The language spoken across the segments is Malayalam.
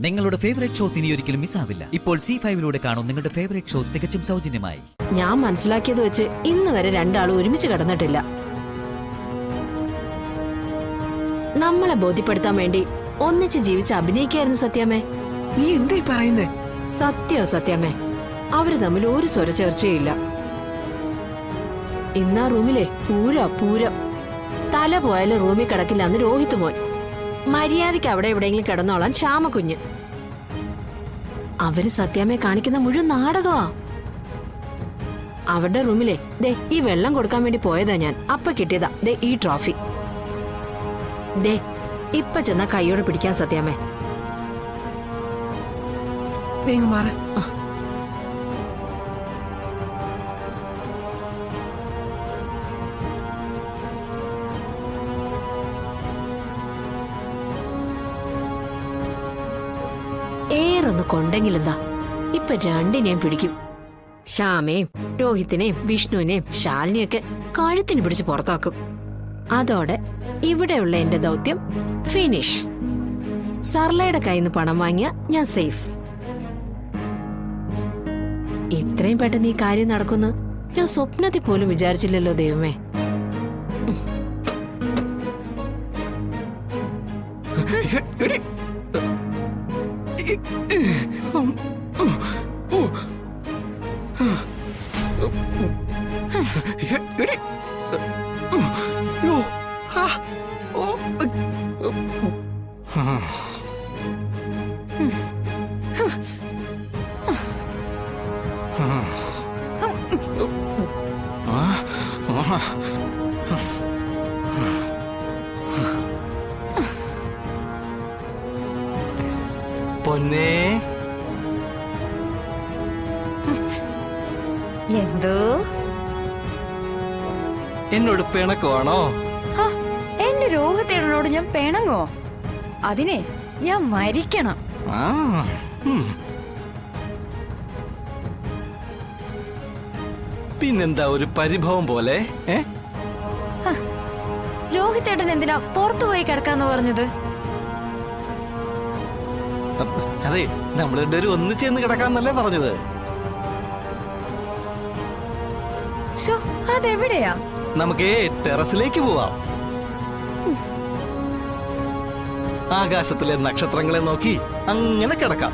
നിങ്ങളുടെ ഫേവറേറ്റ് ഷോസ് ഇനി ഒരിക്കലും മിസ്സാവില്ല. ഇപ്പോൾ C5 കാണും നിങ്ങളുടെ ഫേവറേറ്റ് ഷോ തികച്ചും സൗജന്യമായി. ഞാൻ മനസ്സിലാക്കിയത് വെച്ച് ഇന്ന് വരെ രണ്ടാളും ഒരുമിച്ച് കിടന്നിട്ടില്ല. നമ്മളെ ബോധ്യപ്പെടുത്താൻ വേണ്ടി ഒന്നിച്ച് ജീവിച്ച് അഭിനയിക്കായിരുന്നു സത്യാമ്മേ. നീ എന്തായി പറയുന്നേ? സത്യാമ്മേ, അവര് തമ്മിൽ ഒരു സ്വരചേർച്ചയില്ല. ഇന്നാ റൂമിലെ പൂരം തല പോയാലും റൂമിൽ കിടക്കില്ല എന്ന് രോഹിത് മോൻ. മര്യാദയ്ക്ക് അവിടെ എവിടെയെങ്കിലും കിടന്നോളാൻ ശ്യാമക്കുഞ്ഞ്. അവര് സത്യാമ്മയെ കാണിക്കുന്ന മുഴുവൻ നാടകമാ. അവരുടെ റൂമിലെ ദേ ഈ വെള്ളം കൊടുക്കാൻ വേണ്ടി പോയതാ ഞാൻ. അപ്പ കിട്ടിയതാ ദേ ഈ ട്രോഫി. ദേ ഇപ്പൊ ചെന്നാ കൈയോടെ പിടിക്കാൻ സത്യാമ്മേ. മാറ. ഏറൊന്ന് കൊണ്ടെങ്കിലെന്താ, ഇപ്പൊ രണ്ടിനെയും പിടിക്കും. ശ്യാമയും രോഹിത്തിനെയും വിഷ്ണുവിനെയും ശാലിനിയൊക്കെ കഴുത്തിന് പിടിച്ച് പുറത്താക്കും. അതോടെ ഇവിടെയുള്ള എന്റെ ദൗത്യം ഫിനിഷ്. സർലയുടെ കയ്യിൽ നിന്ന് പണം വാങ്ങിയ ഞാൻ സേഫ്. ഇത്രയും പെട്ടെന്ന് ഈ കാര്യം നടക്കുന്നു ഞാൻ സ്വപ്നത്തിൽ പോലും വിചാരിച്ചില്ലല്ലോ ദൈവമേ. പൊന്നേ, എന്തോ എന്നോട് പിണക്കമാണോ? എന്റെ രോഗത്തേടനോട് ഞാൻ പിണങ്ങോ? അതിനെ ഞാൻ മരിക്കണം. പിന്നെന്താ ഒരു പരിഭവം പോലെ? രോഹിത്തേട്ടൻ എന്തിനാ പുറത്തുപോയി കിടക്കാന്ന് പറഞ്ഞത്? അതെ, നമ്മൾ രണ്ടുപേരും ഒന്നിച്ചേർന്ന് കിടക്കാന്നല്ലേ പറഞ്ഞത്? അതെവിടെയാ? നമുക്ക് ടെറസിലേക്ക് പോവാം. ആകാശത്തിലെ നക്ഷത്രങ്ങളെ നോക്കി അങ്ങനെ കിടക്കാം.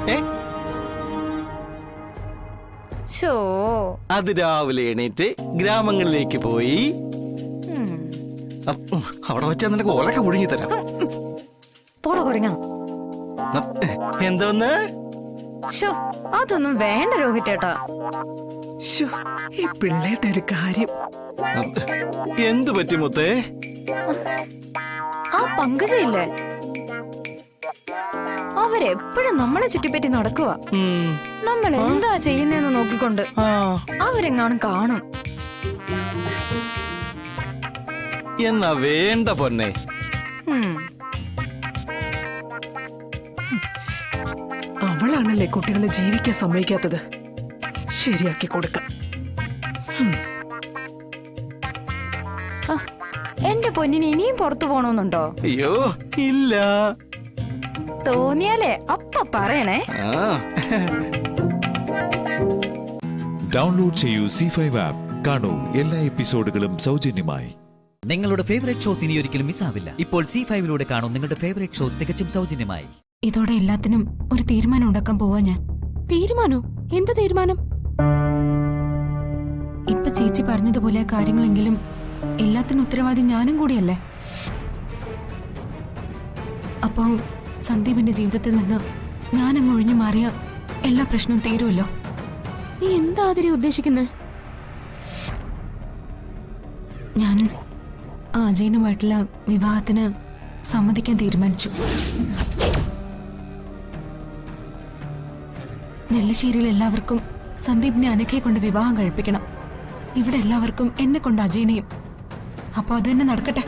അതിരാവിലെ എണീറ്റ് ഗ്രാമങ്ങളിലേക്ക് പോയി അവിടെ വെച്ചാ നിനക്ക് ഓലൊക്കെ ഒഴുകി തരാം. എന്തോന്ന്? അതൊന്നും വേണ്ട രോഹിത്തേട്ടാ. ഈ പിള്ളേരുടെ ഒരു കാര്യം. എന്തു പറ്റി മുത്തേ? ആ പങ്കജയില്ലേ, അവരെപ്പോഴും നമ്മളെ ചുറ്റിപ്പറ്റി നടക്കുക. നമ്മൾ എന്താ ചെയ്യുന്നതെന്ന് നോക്കിക്കൊണ്ട് അവരെങ്ങാനും കാണും. എന്നാ വേണ്ട പൊന്നെ. അവളാണല്ലേ കുട്ടികളെ ജീവിക്കാൻ സമ്മതിക്കാത്തത്. ശരിയാക്കി കൊടുക്കാം. എന്റെ പൊന്നിന് ഇനിയും പുറത്തു പോണോന്നുണ്ടോ? അയ്യോ ഇല്ല. തോന്നിയാലേ അപ്പ പറയണേ. ഡൗൺലോഡ് ചെയ്യൂ C5 ആപ്പ്. കാണൂ എല്ലാ എപ്പിസോഡുകളും സൗജന്യമായി. നിങ്ങളുടെ ഫേവറേറ്റ് ഷോസ് ഇനി ഒരിക്കലും മിസ്സാവില്ല. ഇപ്പോൾ C5 കാണും നിങ്ങളുടെ ഫേവറേറ്റ് ഷോ തികച്ചും സൗജന്യമായി. ഇതോടെ എല്ലാത്തിനും ഒരു തീരുമാനം ഉണ്ടാക്കാൻ പോവാ ഞാൻ. തീരുമാനോ? എന്ത് തീരുമാനം? ഇപ്പൊ ചേച്ചി പറഞ്ഞതുപോലെ കാര്യങ്ങളെങ്കിലും എല്ലാത്തിനും ഉത്തരവാദി ഞാനും കൂടിയല്ലേ. അപ്പോ സന്ദീപിന്റെ ജീവിതത്തിൽ നിന്ന് ഞാനങ്ങ് ഒഴിഞ്ഞു മാറിയ എല്ലാ പ്രശ്നവും തീരുമല്ലോ. നീ എന്താ അതിരെ ഉദ്ദേശിക്കുന്നേ? ഞാൻ അജയനുമായിട്ടുള്ള വിവാഹത്തിന് സമ്മതിക്കാൻ തീരുമാനിച്ചു. നെല്ലശ്ശേരിയിൽ എല്ലാവർക്കും സന്ദീപിനെ അനക്കയെ കൊണ്ട് വിവാഹം കഴിപ്പിക്കണം. ഇവിടെ എല്ലാവർക്കും എന്നെ കൊണ്ട് അജയനെയും. അപ്പൊ അത് തന്നെ നടക്കട്ടെ.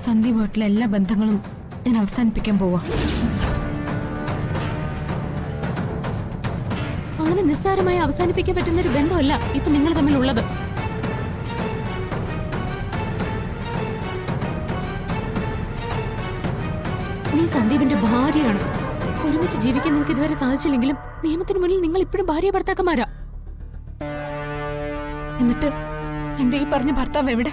സന്ദീപുമായിട്ടുള്ള എല്ലാ ബന്ധങ്ങളും ഞാൻ അവസാനിപ്പിക്കാൻ പോവാ. അങ്ങനെ നിസ്സാരമായി അവസാനിപ്പിക്കാൻ പറ്റുന്ന ഒരു ബന്ധമല്ല ഇപ്പൊ നിങ്ങൾ തമ്മിലുള്ളത്. നീ ഞാൻ സന്ദീപിന്റെ ഭാര്യയാണ്. ഒരുമിച്ച് ജീവിക്കാൻ നിങ്ങൾക്ക് ഇതുവരെ സാധിച്ചില്ലെങ്കിലും നിയമത്തിന് മുന്നിൽ നിങ്ങൾ ഇപ്പോഴും ഭാര്യ ഭർത്താക്കന്മാരാ. എന്നിട്ട് എന്റെ ഈ പറഞ്ഞ ഭർത്താവ് എവിടെ?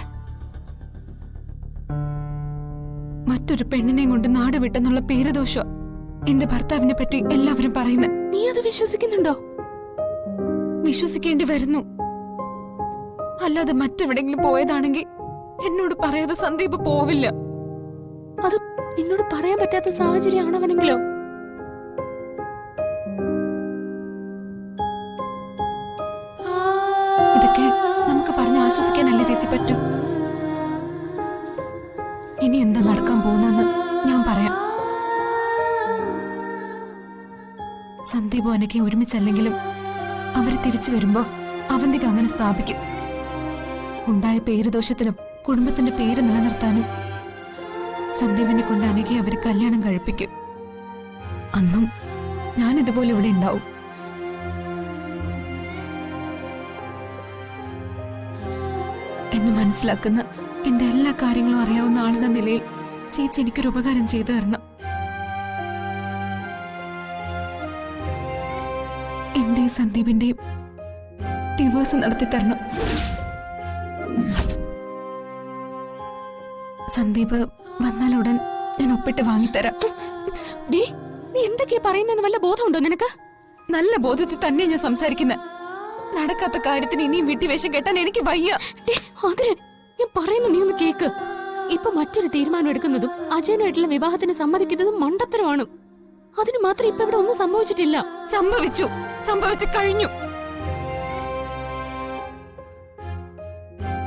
മറ്റൊരു പെണ്ണിനെയും കൊണ്ട് നാട് വിട്ടെന്നുള്ള പേരദോഷം എന്റെ ഭർത്താവിനെ പറ്റി എല്ലാവരും പറയുന്നത്. നീ അത് വിശ്വസിക്കുന്നുണ്ടോ? വിശ്വസിക്കേണ്ടി വരുന്നു. അല്ലാതെ മറ്റെവിടെങ്കിലും പോയതാണെങ്കിൽ എന്നോട് പറയാതെ സന്ദീപ് പോവില്ല. അത് നിന്നോട് പറയാൻ പറ്റാത്ത സാഹചര്യമാണവനെങ്കിലോ? ഇതൊക്കെ നമുക്ക് പറഞ്ഞ് ആശ്വസിക്കാനല്ലേ ചേച്ചി പറ്റൂ. ഇനി എന്താ നടക്കാൻ പോകുന്നെന്ന് ഞാൻ പറയാം. സന്ദീപ് അനക്കെ ഒരുമിച്ചല്ലെങ്കിലും അവര് തിരിച്ചു വരുമ്പോ അവന്തിക അങ്ങനെ സ്ഥാപിക്കും. ഉണ്ടായ പേരുദോഷത്തിനും കുടുംബത്തിന്റെ പേര് നിലനിർത്താനും സന്ദീപിനെ കൊണ്ട് അനഘയെ അവര് കല്യാണം കഴിപ്പിക്കും. അന്നും ഞാൻ ഇതുപോലെ ഇവിടെ ഉണ്ടാവും. എന്നെ മനസ്സിലാക്കുന്ന എന്റെ എല്ലാ കാര്യങ്ങളും അറിയാവുന്ന ആളെന്ന നിലയിൽ ചേച്ചി എനിക്കൊരു ഉപകാരം ചെയ്തു തരണം. എന്റെ സന്ദീപിന്റെയും ഡിവോഴ്സ് നടത്തി തരണം. സന്ദീപ് വന്നാലുടൻ ഞാൻ ഒപ്പിട്ട് വാങ്ങിത്തരാം. നീ എന്തൊക്കെയാ പറയുന്നെന്ന് വല്ല ബോധമുണ്ടോ നിനക്ക്? നല്ല ബോധത്തിൽ തന്നെ ഞാൻ സംസാരിക്കുന്നത്. നടക്കാത്ത കാര്യത്തിന് ഇനിയും വിട്ടിവേഷം കെട്ടാൻ എനിക്ക് വയ്യ. അതിന് ഞാൻ പറയുന്ന നീ ഒന്ന് കേക്ക്. ഇപ്പൊ മറ്റൊരു തീരുമാനം എടുക്കുന്നതും അജയനുമായിട്ടുള്ള വിവാഹത്തിന് സമ്മതിക്കുന്നതും മണ്ടത്തരമാണ്. അതിന് മാത്രം ഇപ്പൊ ഇവിടെ ഒന്നും സംഭവിച്ചിട്ടില്ല. സംഭവിച്ചു കഴിഞ്ഞു.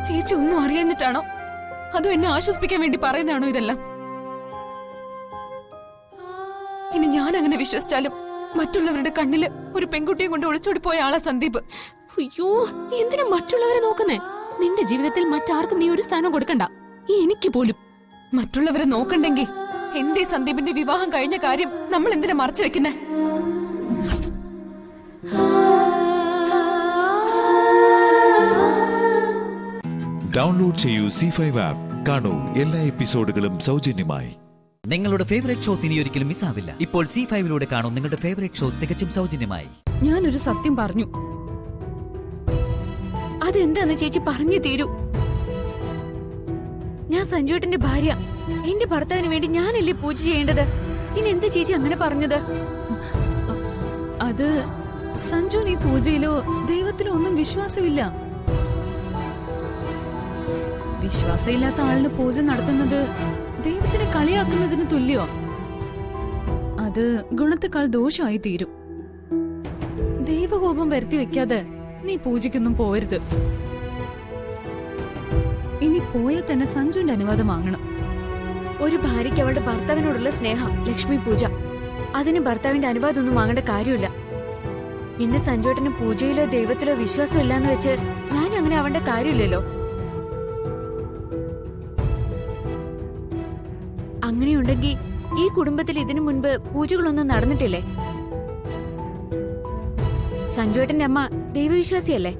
ചേച്ചി ഒന്നും അറിയാഞ്ഞിട്ടാണോ അതോ എന്നെ ആശ്വസിപ്പിക്കാൻ വേണ്ടി പറയുന്നതാണോ ഇതെല്ലാം? ഇനി ഞാൻ അങ്ങനെ വിശ്വസിച്ചാലും മറ്റുള്ളവരുടെ കണ്ണില് ഒരു പെൺകുട്ടിയെ കൊണ്ട് ഒളിച്ചോടി പോയ ആളാ സന്ദീപ്. അയ്യോ, നീ എന്തിനാ മറ്റുള്ളവരെ നോക്കുന്നേ? നിന്റെ ജീവിതത്തിൽ മറ്റാർക്കും നീ ഒരു സ്ഥാനം കൊടുക്കണ്ട. എനിക്ക് പോലും മറ്റുള്ളവരെ നോക്കണ്ടെങ്കിൽ എന്റെ സന്ദീപിന്റെ വിവാഹം കഴിഞ്ഞ കാര്യം നമ്മൾ എന്തിനാ മറച്ചു വെക്കുന്നേ? ഡൗൺലോഡ് ചെയ്യൂ C5 ആപ്പ്. കാണൂ എല്ലാ എപ്പിസോഡുകളും സൗജന്യമായി. നിങ്ങളുടെ ഫേവറേറ്റ് ഷോസ് ഇനി ഒരിക്കലും മിസ്സാവില്ല. ഇപ്പോൾ C5 കാണൂ നിങ്ങളുടെ ഫേവറേറ്റ് ഷോസ് തികച്ചും സൗജന്യമായി. ഞാനൊരു സത്യം പറഞ്ഞു. അതെന്താന്ന് ചേച്ചി പറഞ്ഞു തീരൂ. ഞാൻ സഞ്ജുവേട്ടന്റെ ഭാര്യ. എന്റെ ഭർത്താവിന് വേണ്ടി ഞാനല്ലേ പൂജ ചെയ്യേണ്ടത്? ഇനി എന്താ ചേച്ചി അങ്ങനെ പറഞ്ഞത്? അത് സഞ്ജുവിന് ഈ പൂജയിലോ ദൈവത്തിലോ ഒന്നും വിശ്വാസമില്ല. വിശ്വാസമില്ലാത്ത ആളിന് പൂജ നടത്തുന്നത് ദൈവത്തിനെ കളിയാക്കുന്നതിന് തുല്യോ. അത് ഗുണത്തെക്കാൾ ദോഷമായി തീരും. ദൈവകോപം വരുത്തി വെക്കാതെ നീ പൂജയ്ക്കൊന്നും പോവരുത്. ഇനി പോയാൽ തന്നെ സഞ്ജുവിന്റെ അനുവാദം വാങ്ങണം. ഒരു ഭാര്യയ്ക്ക് അവളുടെ ഭർത്താവിനോടുള്ള സ്നേഹം ലക്ഷ്മി പൂജ. അതിന് ഭർത്താവിന്റെ അനുവാദം ഒന്നും വാങ്ങേണ്ട കാര്യമില്ല. പിന്നെ സഞ്ജുവേട്ടന് പൂജയിലോ ദൈവത്തിലോ വിശ്വാസം ഇല്ലാന്ന് വെച്ച് ഞാനും അങ്ങനെ ആവേണ്ട കാര്യമില്ലല്ലോ. അങ്ങനെയുണ്ടെങ്കിൽ ഈ കുടുംബത്തിൽ ഇതിനു മുൻപ് പൂജകളൊന്നും നടന്നിട്ടില്ലേ? സഞ്ജുവേട്ടന്റെ അമ്മ ദൈവവിശ്വാസിയല്ലേ?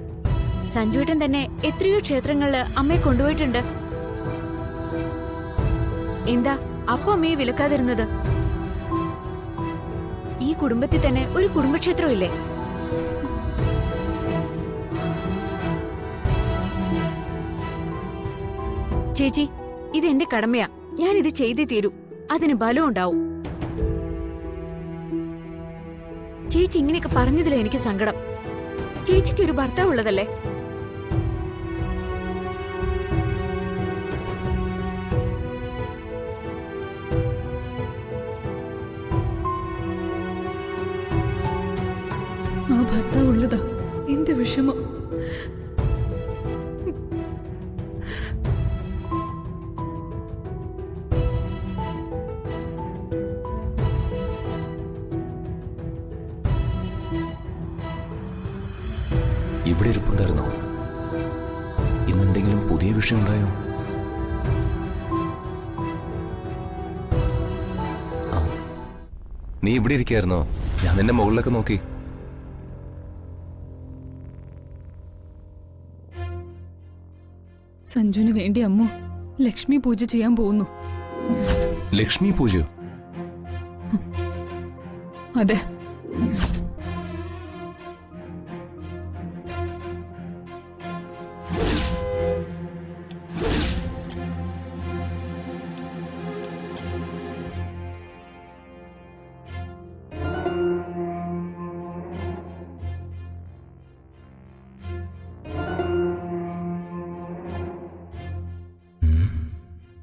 സഞ്ജുവേട്ടൻ തന്നെ എത്രയോ ക്ഷേത്രങ്ങളില് അമ്മയെ കൊണ്ടുപോയിട്ടുണ്ട്. എന്താ അപ്പൊ അമ്മയെ വിലക്കാതിരുന്നത്? ഈ കുടുംബത്തിൽ തന്നെ ഒരു കുടുംബക്ഷേത്രം ഇല്ലേ? ചേച്ചി, ഇത് എന്റെ കടമയാ. ഞാനിത് ചെയ്തേ തീരൂ. അതിന് ബലം ഉണ്ടാവും. ചേച്ചി ഇങ്ങനെയൊക്കെ പറഞ്ഞതിലാ എനിക്ക് സങ്കടം. ചേച്ചിക്ക് ഒരു ഭർത്താവ് ഉള്ളതല്ലേ? ആ ഭർത്താവ് ഉള്ളതാ എന്റെ വിഷമം. ഇവിടെ ഇരിപ്പുണ്ടായിരുന്നോ? ഇന്നെന്തെങ്കിലും പുതിയ വിഷയം ഉണ്ടായോ? ആ, നീ ഇവിടെ ഇരിക്കായിരുന്നോ? ഞാൻ നിന്റെ മുകളിലൊക്കെ നോക്കി. സഞ്ജുവിന് വേണ്ടി അമ്മു ലക്ഷ്മി പൂജ ചെയ്യാൻ പോകുന്നു. ലക്ഷ്മി പൂജയോ? അതെ.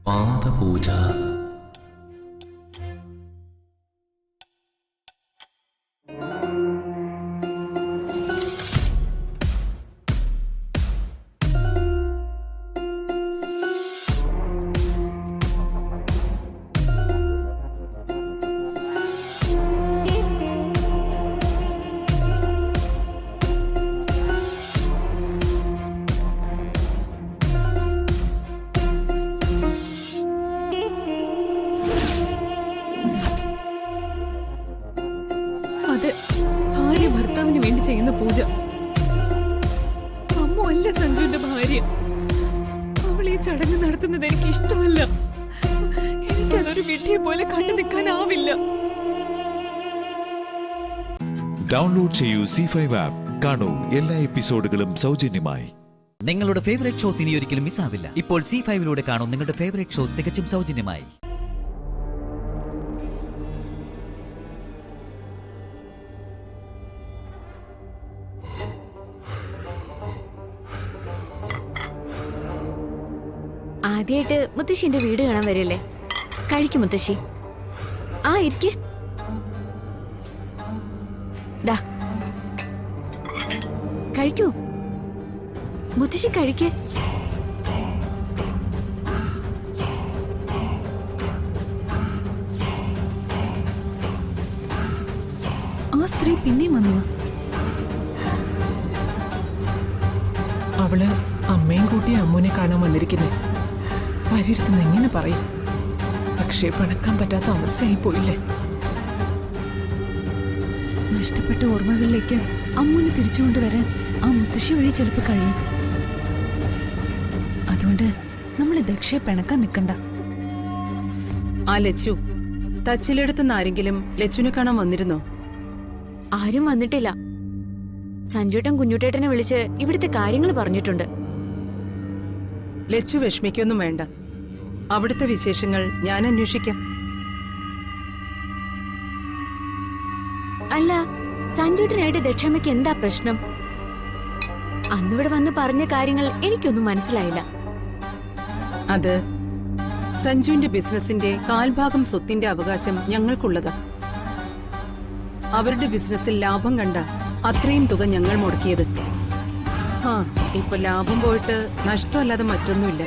പാദപൂജ. അതെ, ഭാര്യ ഭർത്താവിന് വേണ്ടി ചെയ്യുന്ന പൂജ. അമ്മ അല്ല സഞ്ജുവിന്റെ ഭാര്യ. അവൾ ഈ ചടങ്ങ് നടത്തുന്നത് എനിക്ക് ഇഷ്ടമല്ല. എനിക്കതൊരു വിഡ്ഢിയെ പോലെ കണ്ടു നിൽക്കാനാവില്ല. ഡൗൺലോഡ് ചെയ്യൂ C5 ആപ്പ്. കാണൂ എല്ലാ എപ്പിസോഡുകളും സൗജന്യമായി. നിങ്ങളുടെ ഫേവറേറ്റ് ഷോസ് ഇനി ഒരിക്കലും മിസ്സാവില്ല. ഇപ്പോൾ C5 കാണൂ നിങ്ങളുടെ ഫേവറേറ്റ് ഷോസ് തികച്ചും സൗജന്യമായി. ആദ്യമായിട്ട് മുത്തശ്ശിന്റെ വീട് കാണാൻ വരില്ലേ? കഴിക്കും മുത്തശ്ശി. ആ ഇരിക്കെ. ദാ കഴിക്കൂ മുത്തശ്ശി, കഴിക്കേ. ആ സ്ത്രീ പിന്നെയും വന്നു. അവള് അമ്മയും കൂട്ടി അമ്മൂനെ കാണാൻ വന്നിരിക്കുന്നേ. വരിരുത്തുന്ന എങ്ങനെ പറയും? പക്ഷേ പിണക്കാൻ പറ്റാത്ത അവസ്ഥയായി പോയില്ലേ? നഷ്ടപ്പെട്ട ഓർമ്മകളിലേക്ക് അമ്മൂനെ തിരിച്ചുകൊണ്ടുവരാൻ ആ മുത്തശ്ശി വഴി ചിലപ്പോൾ കഴിയും. അതുകൊണ്ട് നമ്മള് ദക്ഷയെ പിണക്കാൻ നിൽക്കണ്ട. ആ ലച്ചു, തച്ചിലെടുത്തുനിന്ന് ആരെങ്കിലും ലച്ചുവിനെ കാണാൻ വന്നിരുന്നോ? ആരും വന്നിട്ടില്ല. സഞ്ജുട്ടൻ കുഞ്ഞുട്ടേട്ടനെ വിളിച്ച് ഇവിടുത്തെ കാര്യങ്ങൾ പറഞ്ഞിട്ടുണ്ട്. ലച്ചു വിഷമിക്കൊന്നും വേണ്ട. അവിടുത്തെ വിശേഷങ്ങൾ ഞാൻ അന്വേഷിക്കാം. അല്ല, സഞ്ജുട്ടനായിട്ട് ദക്ഷമ്മയ്ക്ക് എന്താ പ്രശ്നം? അന്നിവിടെ വന്ന് പറഞ്ഞ കാര്യങ്ങൾ എനിക്കൊന്നും മനസ്സിലായില്ല. അത് സഞ്ജുവിന്റെ ബിസിനസിന്റെ കാൽഭാഗം സ്വത്തിന്റെ അവകാശം ഞങ്ങൾക്കുള്ളതാ. അവരുടെ ബിസിനസ്സിൽ ലാഭം കണ്ട അത്രയും തുക ഞങ്ങൾ മുടക്കിയത്. ഇപ്പൊ ലാഭം പോയിട്ട് നഷ്ടമല്ലാതെ മറ്റൊന്നുമില്ല.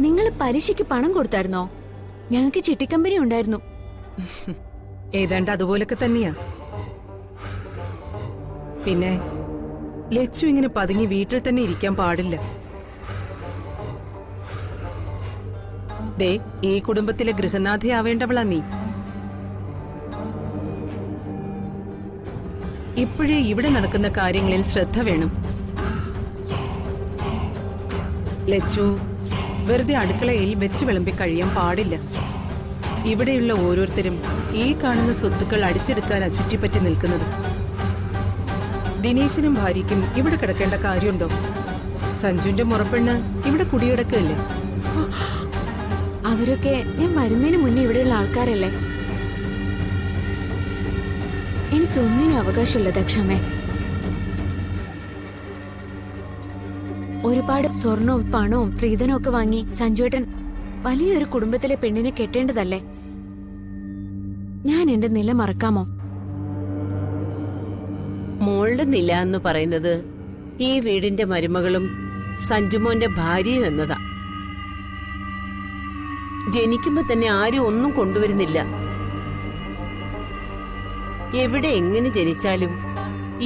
നിങ്ങൾ പലിശയ്ക്ക് പണം കൊടുത്തായിരുന്നോ? ഞങ്ങൾക്ക് ചിട്ടിക്കമ്പനി ഉണ്ടായിരുന്നു. ഏതാണ്ട് അതുപോലൊക്കെ തന്നെയാ. പിന്നെ ലച്ചു ഇങ്ങനെ പതുങ്ങി വീട്ടിൽ തന്നെ ഇരിക്കാൻ പാടില്ല. ദേ, ഈ കുടുംബത്തിലെ ഗൃഹനാഥയാവേണ്ടവളാ നീ. ഇപ്പോഴേ ഇവിടെ നടക്കുന്ന കാര്യങ്ങളിൽ ശ്രദ്ധ വേണം. ലച്ചു വെറുതെ അടുക്കളയിൽ വെച്ച് വിളമ്പി കഴിയാൻ പാടില്ല. ഇവിടെയുള്ള ഓരോരുത്തരും ഈ കാണുന്ന സ്വത്തുക്കൾ അടിച്ചെടുക്കാനാ ചുറ്റിപ്പറ്റി നിൽക്കുന്നത്. ദിനേശിനും ഭാര്യയ്ക്കും ഇവിടെ കിടക്കേണ്ട കാര്യമുണ്ടോ? സഞ്ജുവിന്റെ മുറപ്പെണ്ണ് ഇവിടെ കുടികിടക്കല്ലേ? അവരൊക്കെ ഞാൻ വരുന്നതിന് മുന്നേ ഇവിടെയുള്ള ആൾക്കാരല്ലേ? എനിക്കൊന്നിനും അവകാശമില്ല ദക്ഷമേ. ഒരുപാട് സ്വർണവും പണവും സ്ത്രീധനവും ഒക്കെ വാങ്ങി സഞ്ജുവേട്ടൻ വലിയൊരു കുടുംബത്തിലെ പെണ്ണിനെ കെട്ടേണ്ടതല്ലേ? ഞാൻ എന്റെ നില മറക്കാമോ? മോളുടെ നില എന്ന് പറയുന്നത് ഈ വീടിന്റെ മരുമകളും സഞ്ജുമോന്റെ ഭാര്യയും എന്നതാ. ജനിക്കുമ്പോ തന്നെ ആരും ഒന്നും കൊണ്ടുവരുന്നില്ല. എവിടെ എങ്ങനെ ജനിച്ചാലും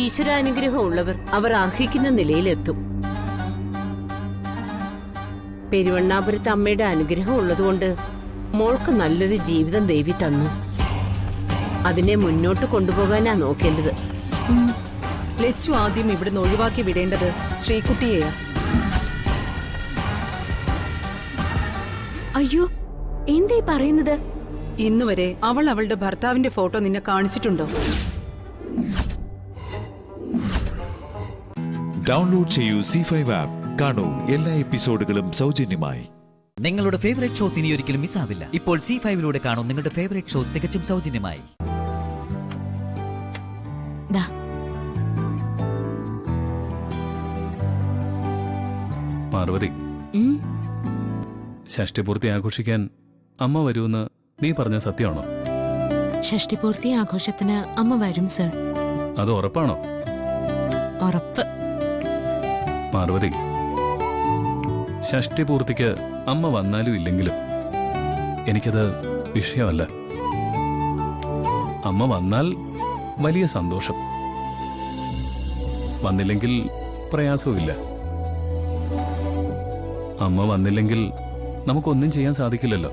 ഈശ്വരാനുഗ്രഹം ഉള്ളവർ അവർ അർഹിക്കുന്ന നിലയിലെത്തും. പെരുവണ്ണാപുരത്ത് അമ്മയുടെ അനുഗ്രഹം ഉള്ളതുകൊണ്ട് മോൾക്ക് നല്ലൊരു ജീവിതം ദേവി തന്നു. അതിനെ മുന്നോട്ട് കൊണ്ടുപോകാനാ നോക്കേണ്ടത്. ലച്ചു ആദ്യം ഇവിടുന്ന് ഒഴിവാക്കി വിടേണ്ടത് ശ്രീകുട്ടിയെയാ. അയ്യോ, എന്താ ഈ പറയുന്നത്? ഇന്നുവരെ അവൾ അവളുടെ ഭർത്താവിന്റെ ഫോട്ടോ നിന്നെ കാണിച്ചിട്ടുണ്ടോ? ഡൗൺലോഡ് ചെയ്യൂ C5 ആപ്പ്. കാണൂ എല്ലാ എപ്പിസോഡുകളും സൗജന്യമായി. നിങ്ങളുടെ ഫേവറേറ്റ് ഷോസ് ഇനി ഒരിക്കലും മിസ്സാവില്ല. ഇപ്പോൾ C5 കാണൂ നിങ്ങളുടെ ഫേവറേറ്റ് ഷോ തികച്ചും സൗജന്യമായി. ദാ പാർവതി, ഷഷ്ടിപൂർത്തി ആഘോഷിക്കാൻ അമ്മ വരുമെന്ന് നീ പറഞ്ഞ സത്യമാണോ? ഷഷ്ടിപൂർത്തി ആഘോഷത്തിന് അമ്മ വരും സർ. അത് ഉറപ്പാണോ? ഉറപ്പ്. പാർവതി, ഷഷ്ടിപൂർത്തിക്ക് അമ്മ വന്നാലും ഇല്ലെങ്കിലും എനിക്കത് വിഷയമല്ല. അമ്മ വന്നാൽ വലിയ സന്തോഷം, വന്നില്ലെങ്കിൽ പ്രയാസവുമില്ല. അമ്മ വന്നില്ലെങ്കിൽ നമുക്കൊന്നും ചെയ്യാൻ സാധിക്കില്ലല്ലോ.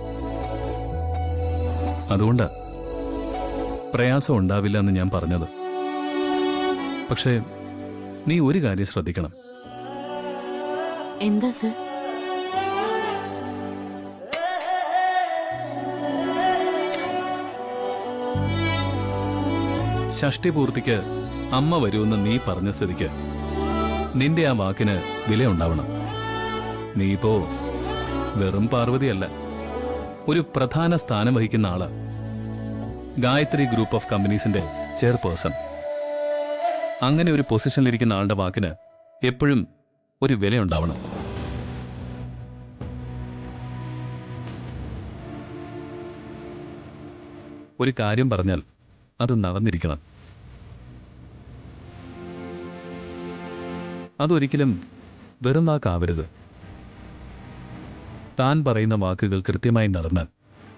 അതുകൊണ്ടാ പ്രയാസം ഉണ്ടാവില്ല എന്ന് ഞാൻ പറഞ്ഞത്. പക്ഷേ നീ ഒരു കാര്യം ശ്രദ്ധിക്കണം. എന്താ സർ? ഷഷ്ടിപൂർത്തിക്ക് അമ്മ വരുമെന്ന് നീ പറഞ്ഞ സ്ഥിതിക്ക് നിന്റെ ആ വാക്കിന് വിലയുണ്ടാവണം. നീ ഇപ്പോ വെറും പാർവതിയല്ല, ഒരു പ്രധാന സ്ഥാനം വഹിക്കുന്ന ആള്. ഗായത്രി ഗ്രൂപ്പ് ഓഫ് കമ്പനീസിന്റെ ചെയർപേഴ്സൺ. അങ്ങനെ ഒരു പൊസിഷനിലിരിക്കുന്ന ആളുടെ വാക്കിന് എപ്പോഴും ഒരു വിലയുണ്ടാവണം. ഒരു കാര്യം പറഞ്ഞാൽ അത് നടന്നിരിക്കണം. അതൊരിക്കലും വെറും വാക്കാവരുത്. താൻ പറയുന്ന വാക്കുകൾ കൃത്യമായി നടന്നാൽ,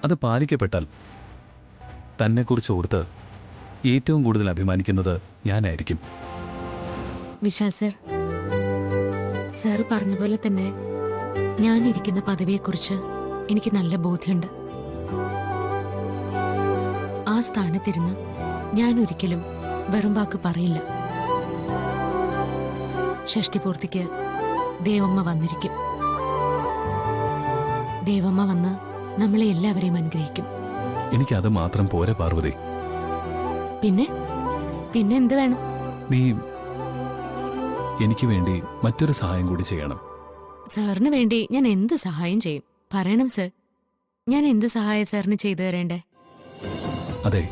അത് പാലിക്കപ്പെട്ടാൽ തന്നെക്കുറിച്ച് ഓർത്ത് ഏറ്റവും കൂടുതൽ അഭിമാനിക്കുന്നത് ഞാനായിരിക്കും. വിശാൽ സർ, സാർ പറഞ്ഞ പോലെ തന്നെ ഞാനിരിക്കുന്ന പദവിയെക്കുറിച്ച് എനിക്ക് നല്ല ബോധ്യമുണ്ട്. ആ സ്ഥാനത്തിരുന്ന് ഞാൻ ഒരിക്കലും വെറും വാക്ക് പറയില്ല. ഷഷ്ടിപൂർത്തിക്ക് ദേവമ്മ വന്നിരിക്കും. ദേവമ്മ വന്ന് നമ്മളെ എല്ലാവരെയും അനുഗ്രഹിക്കും. എനിക്കത് മാത്രം പോരെ പാർവതി. പിന്നെ എന്ത് വേണം? നീ എനിക്ക് വേണ്ടി മറ്റൊരു സഹായം കൂടി ചെയ്യണം. സാറിന് വേണ്ടി ഞാൻ എന്ത് സഹായം ചെയ്യും? പറയണം സർ. ഞാൻ എന്ത് സഹായം സാറിന് ചെയ്തു തരേണ്ടേ? അതെ,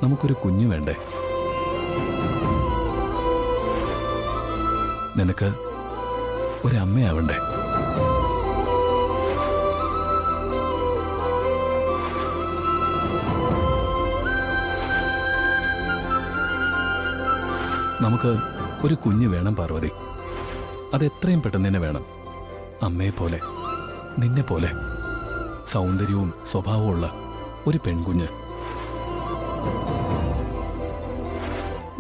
നമുക്കൊരു കുഞ്ഞു വേണ്ടേ? നിനക്ക് ഒരമ്മയാവണ്ടേ? നമുക്ക് ഒരു കുഞ്ഞ് വേണം പാർവതി. അതെത്രയും പെട്ടെന്ന് തന്നെ വേണം. അമ്മയെ പോലെ, നിന്നെ പോലെ സൗന്ദര്യവും സ്വഭാവമുള്ള ഒരു പെൺകുഞ്ഞ്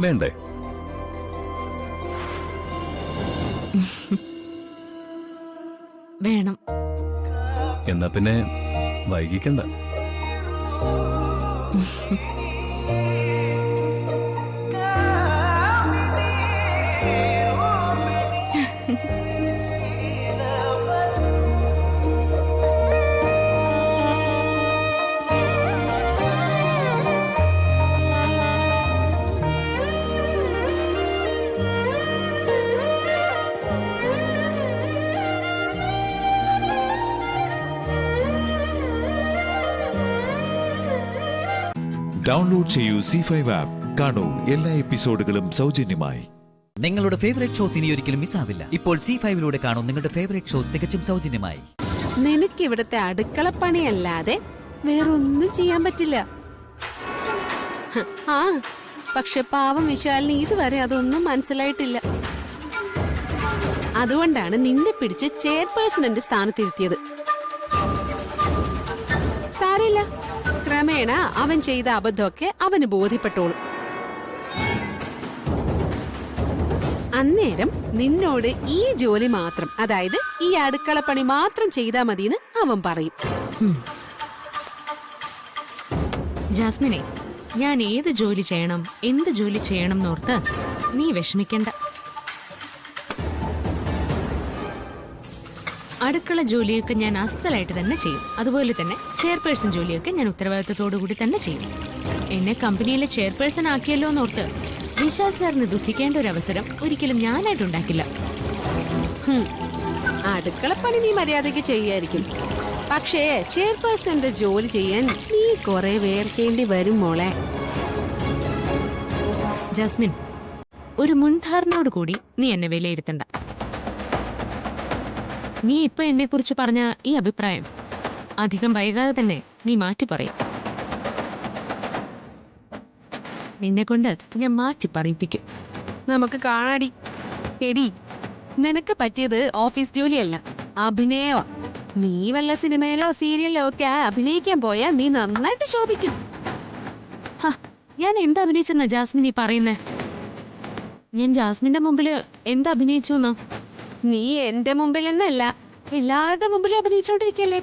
വേണ്ടേ? വേണം. എന്നാ പിന്നെ വൈകിക്കണ്ട. ഡൗൺലോഡ് ചെയ്യൂ C5 ആപ്പ്. കാണൂ എല്ലാ എപ്പിസോഡുകളും സൗജന്യമായി. നിങ്ങളുടെ ഫേവറേറ്റ് ഷോസ് ഇനി ഒരിക്കലും മിസ്സാവില്ല. ഇപ്പോൾ C5 കാണൂ നിങ്ങളുടെ ഫേവറേറ്റ് ഷോ തികച്ചും സൗജന്യമായി. നിനക്ക് ഇവിടുത്തെ അടുക്കളപ്പണിയല്ലാതെ വേറൊന്നും ചെയ്യാൻ പറ്റില്ല. ആ പക്ഷെ പാവം വിശാലിന് ഇതുവരെ അതൊന്നും മനസ്സിലായിട്ടില്ല. അതുകൊണ്ടാണ് നിന്നെ പിടിച്ച് ചെയർപേഴ്സണിന്റെ സ്ഥാനത്തിരുത്തിയത്. സാരമില്ല, ക്രമേണ അവൻ ചെയ്ത അബദ്ധമൊക്കെ അവന് ബോധ്യപ്പെട്ടോളൂ. അന്നേരം നിന്നോട് ഈ ജോലി മാത്രം, അതായത് ഈ അടുക്കളപ്പണി മാത്രം ചെയ്താൽ മതിയെന്ന് അവൻ പറയും. ജാസ്മിനെ, ഞാൻ ഏത് ജോലി ചെയ്യണം, എന്ത് ജോലി ചെയ്യണം എന്നോർത്ത് നീ വിഷമിക്കണ്ട. അടുക്കള ജോലിയൊക്കെ ഞാൻ അസലായിട്ട് തന്നെ ചെയ്യും. അതുപോലെ തന്നെ ചെയർപേഴ്സൺ ജോലിയൊക്കെ ഞാൻ ഉത്തരവാദിത്തത്തോടു കൂടി തന്നെ ചെയ്യും. എന്നെ കമ്പനിയിലെ ചെയർപേഴ്സൺ ആക്കിയല്ലോ എന്നോർത്ത് വിശാൽ സാറിന് ദുഃഖിക്കേണ്ട ഒരു അവസരം ഒരിക്കലും ഞാനായിട്ടുണ്ടാക്കില്ല. അടുക്കളപ്പണി നീ മര്യാദയ്ക്ക് ചെയ്യായിരിക്കും, പക്ഷേ ചെയർപേഴ്സന്റെ ജോലി ചെയ്യാൻ നീ കുറെ വേർക്കേണ്ടി വരും മോളെ. ജാസ്മിൻ, ഒരു മുൻധാരണയോട് കൂടി നീ എന്നെ വിലയിരുത്തണ്ട. നീ ഇപ്പൊ എന്നെ കുറിച്ച് പറഞ്ഞ ഈ അഭിപ്രായം അധികം വൈകാതെ തന്നെ നീ മാറ്റി പറയും. നിന്നെ കൊണ്ട് ഞാൻ മാറ്റി പറയിപ്പിക്കും. നമുക്ക് കാണാടി. എടി, നിനക്ക് പറ്റിയത് ഓഫീസ് ജോലിയല്ല, അഭിനയമാ. നീ വല്ല സിനിമയിലോ സീരിയലിലോ ഒക്കെ അഭിനയിക്കാൻ പോയാ നീ നന്നായിട്ട് ശോഭിക്കും. ഞാൻ എന്താ അഭിനയിച്ചെന്നാ ജാസ്മിൻ ഈ പറയുന്നേ? ഞാൻ ജാസ്മിന്റെ മുമ്പില് എന്താ അഭിനയിച്ചു എന്നോ? നീ എന്റെ മുമ്പിൽ എന്നല്ല, എല്ലാവരുടെ മുമ്പിൽ അഭിനയിച്ചോണ്ടിരിക്കല്ലേ.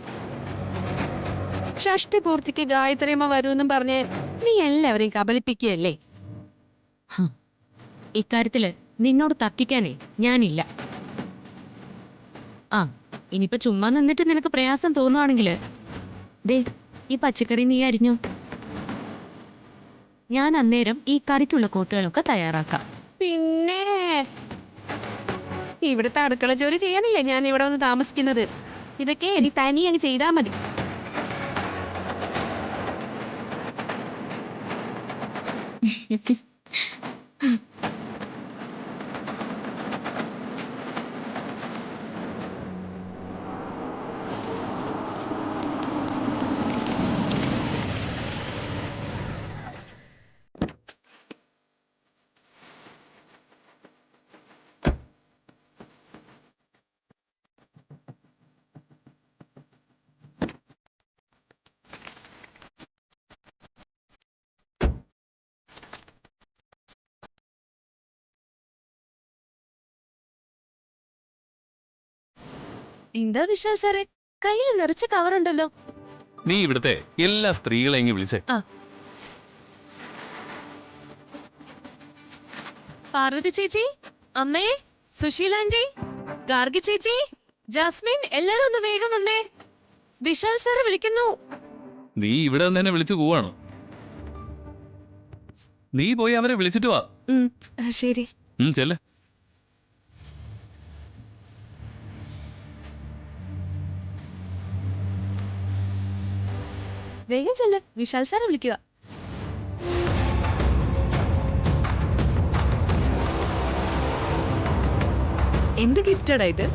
ഷഷ്ടി പൂർത്തിക്ക് ഗായത്രിയമ്മ വരൂന്നും പറഞ്ഞ് നീ എല്ലാവരെയും കബളിപ്പിക്കുകയല്ലേ. ഇക്കാര്യത്തില് നിന്നോട് തർക്കിക്കാനേ ഞാനില്ല. ഇനിയിപ്പോ ചുമ്മാ നിന്നിട്ട് നിനക്ക് പ്രയാസം തോന്നുവാണെങ്കില് ദേ ഈ പച്ചക്കറി നീ അരിഞ്ഞോ. ഞാൻ അന്നേരം ഈ കറിക്കുള്ള കൂട്ടുകളൊക്കെ തയ്യാറാക്കാം. പിന്നെ ഇവിടുത്തെ അടുക്കള ജോലി ചെയ്യാനല്ലേ ഞാൻ ഇവിടെ വന്ന് താമസിക്കുന്നത്. ഇതൊക്കെ എനിക്ക് തനി അങ്ങ് ചെയ്താൽ മതി. എന്താ വിശാൽ സാറേ, കയ്യിൽ നിറച്ച കവറുണ്ടല്ലോ. നീ ഇവിടുത്തെ എല്ലാ സ്ത്രീകളെയും ഇങ്ങ് വിളിച്ചേ. പാർവതി ചേച്ചി, അമ്മേ, സുശീലാൻറ്റി, ഗാർഗി ചേച്ചി, ജാസ്മിൻ, എല്ലാരും ഒന്ന് വേഗം വന്നേ. വിശാൽ സാറ് വിളിക്കുന്നു. നീ ഇവിടെ നിന്ന് എന്നെ വിളിച്ചു പോവാണോ? നീ പോയി അവരെ വിളിച്ചിട്ട് വാ. ശരി. ചെല്ല്. വേഗം ചെല്ല്, വിശാൽ സാറെ വിളിക്കുക. എന്ത് ഗിഫ്റ്റഡാ ഇത്?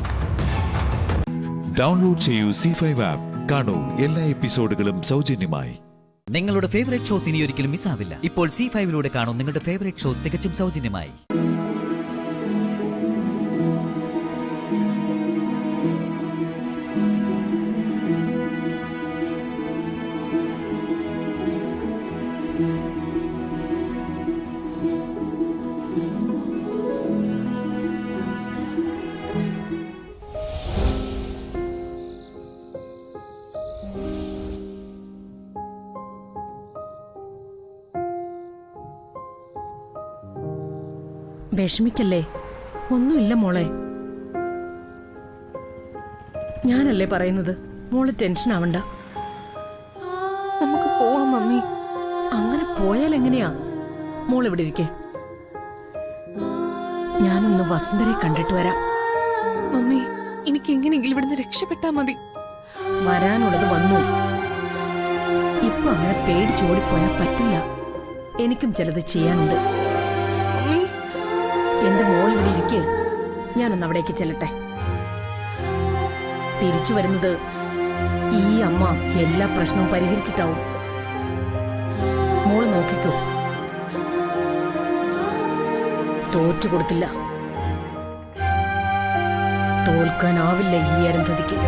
ഡൗൺലോഡ് ചെയ്യൂ C5 ആപ്പ്. കാണൂ എല്ലാ എപ്പിസോഡുകളും സൗജന്യമായി. നിങ്ങളുടെ ഫേവറേറ്റ് ഷോസ് ഇനി ഒരിക്കലും മിസ്സാവില്ല. ഇപ്പോൾ C5 കാണൂ നിങ്ങളുടെ ഫേവറേറ്റ് ഷോ തികച്ചും സൗജന്യമായി. വിഷമിക്കല്ലേ, ഒന്നുമില്ല മോളെ. ഞാനല്ലേ പറയുന്നത്, മോള് ടെൻഷൻ ആവണ്ട. നമുക്ക് പോവാം മമ്മി. അങ്ങനെ പോയാൽ എങ്ങനെയാ? മോൾ ഇവിടെ ഇരിക്കേ, ഞാനൊന്ന് വസുന്ധരയെ കണ്ടിട്ട് വരാം. മമ്മി, എനിക്ക് എങ്ങനെയെങ്കിലും ഇവിടുന്ന് രക്ഷപ്പെട്ടാ മതി. വരാനുള്ളത് വന്നു. ഇപ്പൊ അങ്ങനെ പേടിച്ചോടിപ്പോയാൽ പറ്റില്ല. എനിക്കും ചിലത് ചെയ്യാനുണ്ട്. എന്റെ മോൾ ഇവിടെ ഇരിക്കേ, ഞാനൊന്ന് അവിടേക്ക് ചെല്ലട്ടെ. തിരിച്ചു വരുന്നത് ഈ അമ്മ എല്ലാ പ്രശ്നവും പരിഹരിച്ചിട്ടാവും. മോള് നോക്കിക്കോ, തോറ്റു കൊടുത്തില്ല. തോൽക്കാനാവില്ല ഈ അരന്ധതിക്ക്.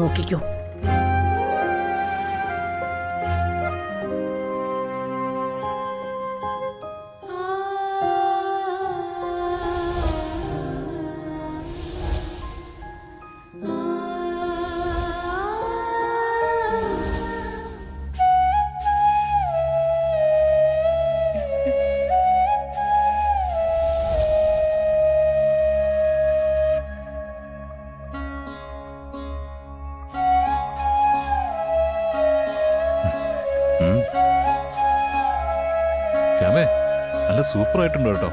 നോക്കിക്കോ. നല്ല സൂപ്പർ ആയിട്ടുണ്ട് കേട്ടോ.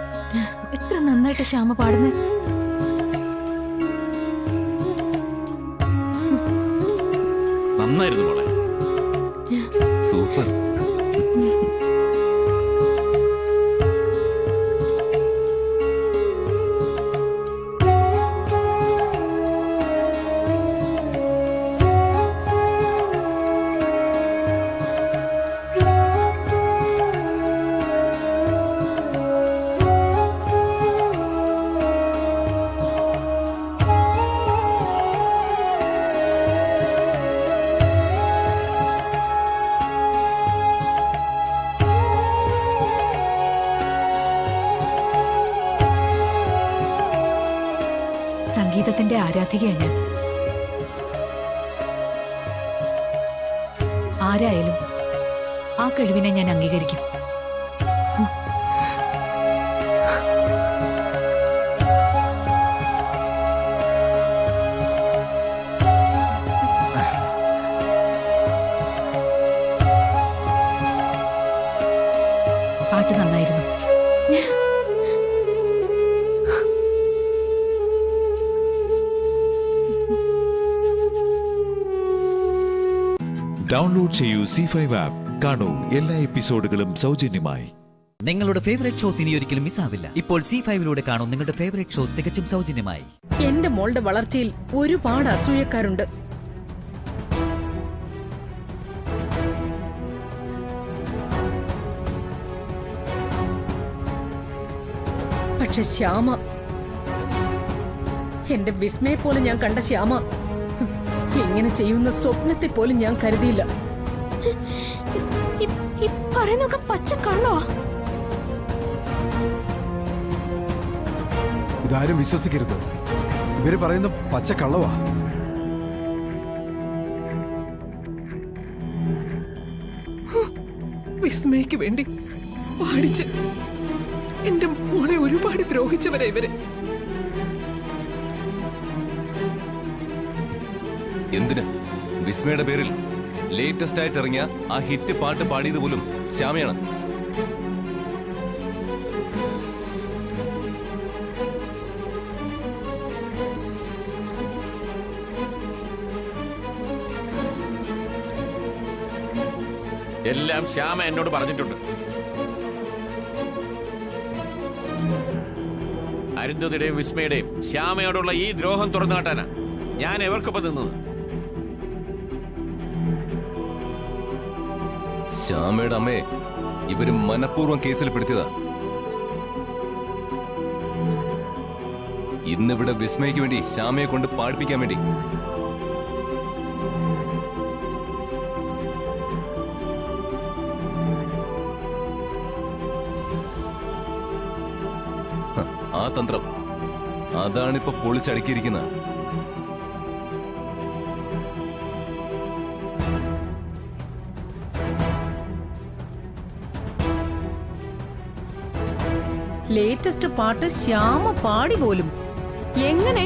എത്ര നന്നായിട്ട് ശ്യാമ പാടുന്നത്. നന്നായിരുന്നു മോളെ, സൂപ്പർ. സംഗീതത്തിന്റെ ആരാധികയാണ് ഞാൻ. ആരായാലും ആ കഴിവിനെ ഞാൻ അംഗീകരിക്കും. പാട്ട് നന്നായിരുന്നു. ഡൗൺലോഡ് ചെയ്യൂ C5 ആപ്പ്. കാണൂ എല്ലാ എപ്പിസോഡുകളും സൗജന്യമായി. നിങ്ങളുടെ ഫേവറേറ്റ് ഷോസ് ഇനി ഒരിക്കലും മിസ്സാവില്ല. ഇപ്പോൾ C5 കാണൂ നിങ്ങളുടെ ഫേവറേറ്റ് ഷോ തികച്ചും സൗജന്യമായി. എന്റെ മോളുടെ വളർച്ചയിൽ ഒരുപാട് അസൂയക്കാരുണ്ട്. പക്ഷെ ശ്യാമ, എന്റെ വിസ്മയെ പോലെ ഞാൻ കണ്ട ശ്യാമ ഇങ്ങനെ ചെയ്യുന്ന സ്വപ്നത്തെ പോലും ഞാൻ കരുതിയില്ല. പറയുന്നൊക്കെ പച്ചക്കള്ളോ? ഇതാരും വിശ്വസിക്കരുത്. ഇവര് പറയുന്ന പച്ചക്കള്ളവാ. വിസ്മയ്ക്ക് വേണ്ടി പാടിച്ച് എന്റെ മോളെ ഒരുപാട് ദ്രോഹിച്ചവരാ ഇവര്. എന്തിന്? വിസ്മയുടെ പേരിൽ ലേറ്റസ്റ്റ് ആയിട്ട് ഇറങ്ങിയ ആ ഹിറ്റ് പാട്ട് പാടിയത് പോലും ശ്യാമയാണ്. എല്ലാം ശ്യാമ എന്നോട് പറഞ്ഞിട്ടുണ്ട്. അരുന്ധതിയുടെയും വിസ്മയുടെയും ശ്യാമയോടുള്ള ഈ ദ്രോഹം തുറന്നു കാട്ടാനാ ഞാൻ എവർക്കൊപ്പം നിന്നത്. ശ്യാമയുടെ അമ്മയെ ഇവര് മനഃപൂർവ്വം കേസിൽ പെടുത്തിയതാ. ഇന്നിവിടെ വിസ്മയ്ക്ക് വേണ്ടി ശ്യാമയെ കൊണ്ട് പാടിപ്പിക്കാൻ വേണ്ടി. ആ തന്ത്രം അതാണിപ്പോ പൊളിച്ചടുക്കിയിരിക്കുന്നത്. ലേറ്റസ്റ്റ് പാട്ട് ശ്യാമ പാടി പോലും. എങ്ങനെ?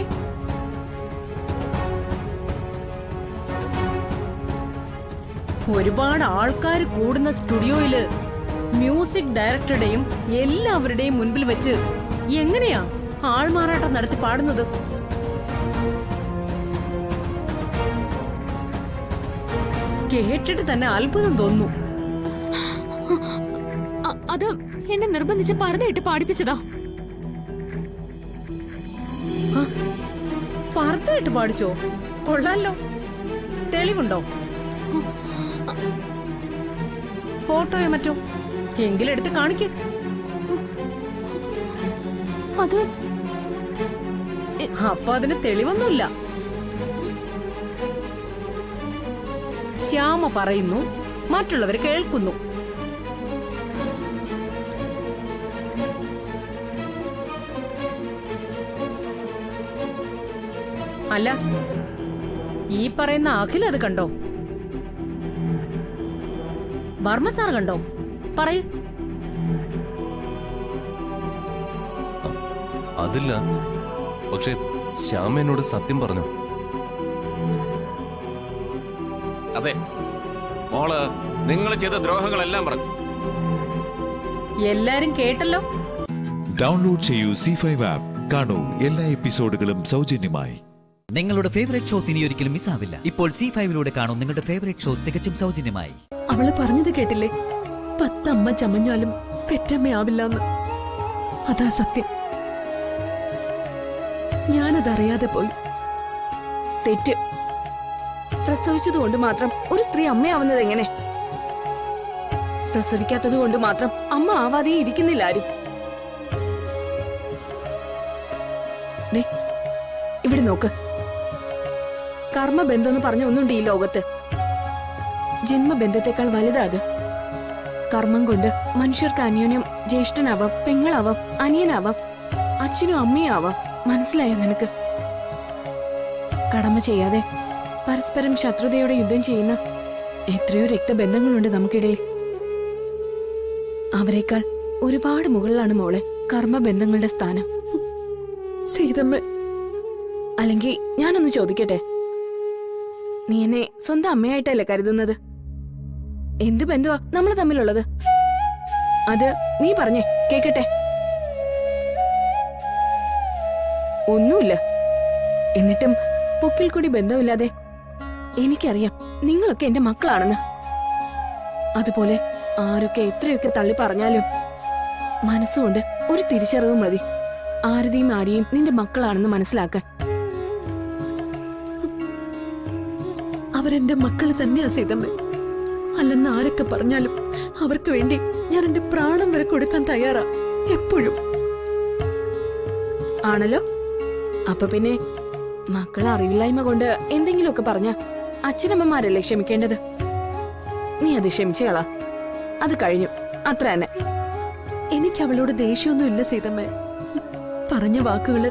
ഒരുപാട് ആൾക്കാർ കൂടുന്ന സ്റ്റുഡിയോയില് മ്യൂസിക് ഡയറക്ടറുടെയും എല്ലാവരുടെയും മുൻപിൽ വെച്ച് എങ്ങനെയാ ആൾമാറാട്ടം നടത്തി പാടുന്നത്? കേട്ടിട്ട് തന്നെ അത്ഭുതം തോന്നുന്നു. അത് എന്നെ നിർബന്ധിച്ച് പർദ്ദയിട്ട് പാടിപ്പിച്ചതാ. പർദ്ദയിട്ട് പാടിച്ചോ? കൊള്ളാലോ. തെളിവുണ്ടോ? ഫോട്ടോയോ മറ്റോ എങ്കിലെടുത്ത് കാണിക്കേ. അത് അപ്പൊ അതിന് തെളിവൊന്നുമില്ല. ശ്യാമ പറയുന്നു, മറ്റുള്ളവർ കേൾക്കുന്നു. അല്ല, ഈ പറയുന്ന അഖിൽ അത് കണ്ടോ? വർമ്മ സാർ കണ്ടോ? പറയൂ. അതില്ല. പക്ഷെ ശ്യാമ എന്നോട് സത്യം പറഞ്ഞു. അതെ മോള്, നിങ്ങൾ ചെയ്ത ദ്രോഹങ്ങളെല്ലാം പറഞ്ഞു. എല്ലാരും കേട്ടല്ലോ. ഡൗൺലോഡ് ചെയ്യൂ C5 ആപ്പ്. കാണൂ എല്ലാ എപ്പിസോഡുകളും സൗജന്യമായി. നിങ്ങളുടെ ഫേവറേറ്റ് ഷോസ് ഇനി ഒരിക്കലും മിസ്സാവില്ല. ഇപ്പോൾ C5ലൂടെ കാണൂ നിങ്ങളുടെ ഫേവറേറ്റ് ഷോ തികച്ചും സൗജന്യമായി. അവള് പറഞ്ഞത് കേട്ടില്ലേ, 10 അമ്മ ചമഞ്ഞാലും പെറ്റമ്മയാവില്ലെന്ന്. അതാ സത്യം. ഞാനതറിയാതെ പോയി. തെറ്റ്. പ്രസവിച്ചതുകൊണ്ട് മാത്രം ഒരു സ്ത്രീ അമ്മയാവുന്നത് എങ്ങനെ? പ്രസവിക്കാത്തത് കൊണ്ട് മാത്രം അമ്മ ആവാതെ ഇരിക്കുന്നില്ല ആരും. ഇവിടെ നോക്ക്, കർമ്മബന്ധം എന്ന് പറഞ്ഞ ഒന്നുണ്ട് ഈ ലോകത്ത്. ജന്മബന്ധത്തെക്കാൾ വലുതാ അത്. കർമ്മം കൊണ്ട് മനുഷ്യർക്ക് അന്യോന്യം ജ്യേഷ്ഠനാവാം, പെങ്ങളാവാം, അനിയനാവാം, അച്ഛനും അമ്മയും ആവാം. മനസ്സിലായോ നിനക്ക്? കടമ ചെയ്യാതെ പരസ്പരം ശത്രുതയോടെ യുദ്ധം ചെയ്യുന്ന എത്രയോ രക്തബന്ധങ്ങളുണ്ട് നമുക്കിടയിൽ. അവരെക്കാൾ ഒരുപാട് മുകളിലാണ് മോളെ കർമ്മബന്ധങ്ങളുടെ സ്ഥാനം. സീതമ്മ, അല്ലെങ്കിൽ ഞാനൊന്ന് ചോദിക്കട്ടെ, നീ എന്നെ സ്വന്തം അമ്മയായിട്ടല്ലേ കരുതുന്നത്? എന്ത് ബന്ധുവാ നമ്മൾ തമ്മിലുള്ളത്? അത് നീ പറഞ്ഞേ കേക്കട്ടെ. ഒന്നുമില്ല. എന്നിട്ടും പൊക്കിൽ കൂടി ബന്ധമില്ലാതെ എനിക്കറിയാം നിങ്ങളൊക്കെ എന്റെ മക്കളാണെന്ന്. അതുപോലെ ആരൊക്കെ എത്രയൊക്കെ തള്ളി പറഞ്ഞാലും മനസ്സുകൊണ്ട് ഒരു തിരിച്ചറിവ് മതി ആരതിയും ആരെയും നിന്റെ മക്കളാണെന്ന് മനസ്സിലാക്കാൻ. അവരെന്റെ മക്കള് തന്നെയാ സീതമ്മ. അല്ലെന്ന് ആരൊക്കെ പറഞ്ഞാലും അവർക്ക് വേണ്ടി ഞാൻ എന്റെ പ്രാണം വരെ കൊടുക്കാൻ തയ്യാറാ എപ്പോഴും. ആണല്ലോ. അപ്പൊ പിന്നെ മക്കളെ അറിവില്ലായ്മ കൊണ്ട് എന്തെങ്കിലുമൊക്കെ പറഞ്ഞ അച്ഛനമ്മമാരല്ലേ ക്ഷമിക്കേണ്ടത്? നീ അത് ക്ഷമിച്ചേളാ. അത് കഴിഞ്ഞു, അത്ര തന്നെ. എനിക്ക് അവളോട് ദേഷ്യമൊന്നും ഇല്ല സീതമ്മ. പറഞ്ഞ വാക്കുകള്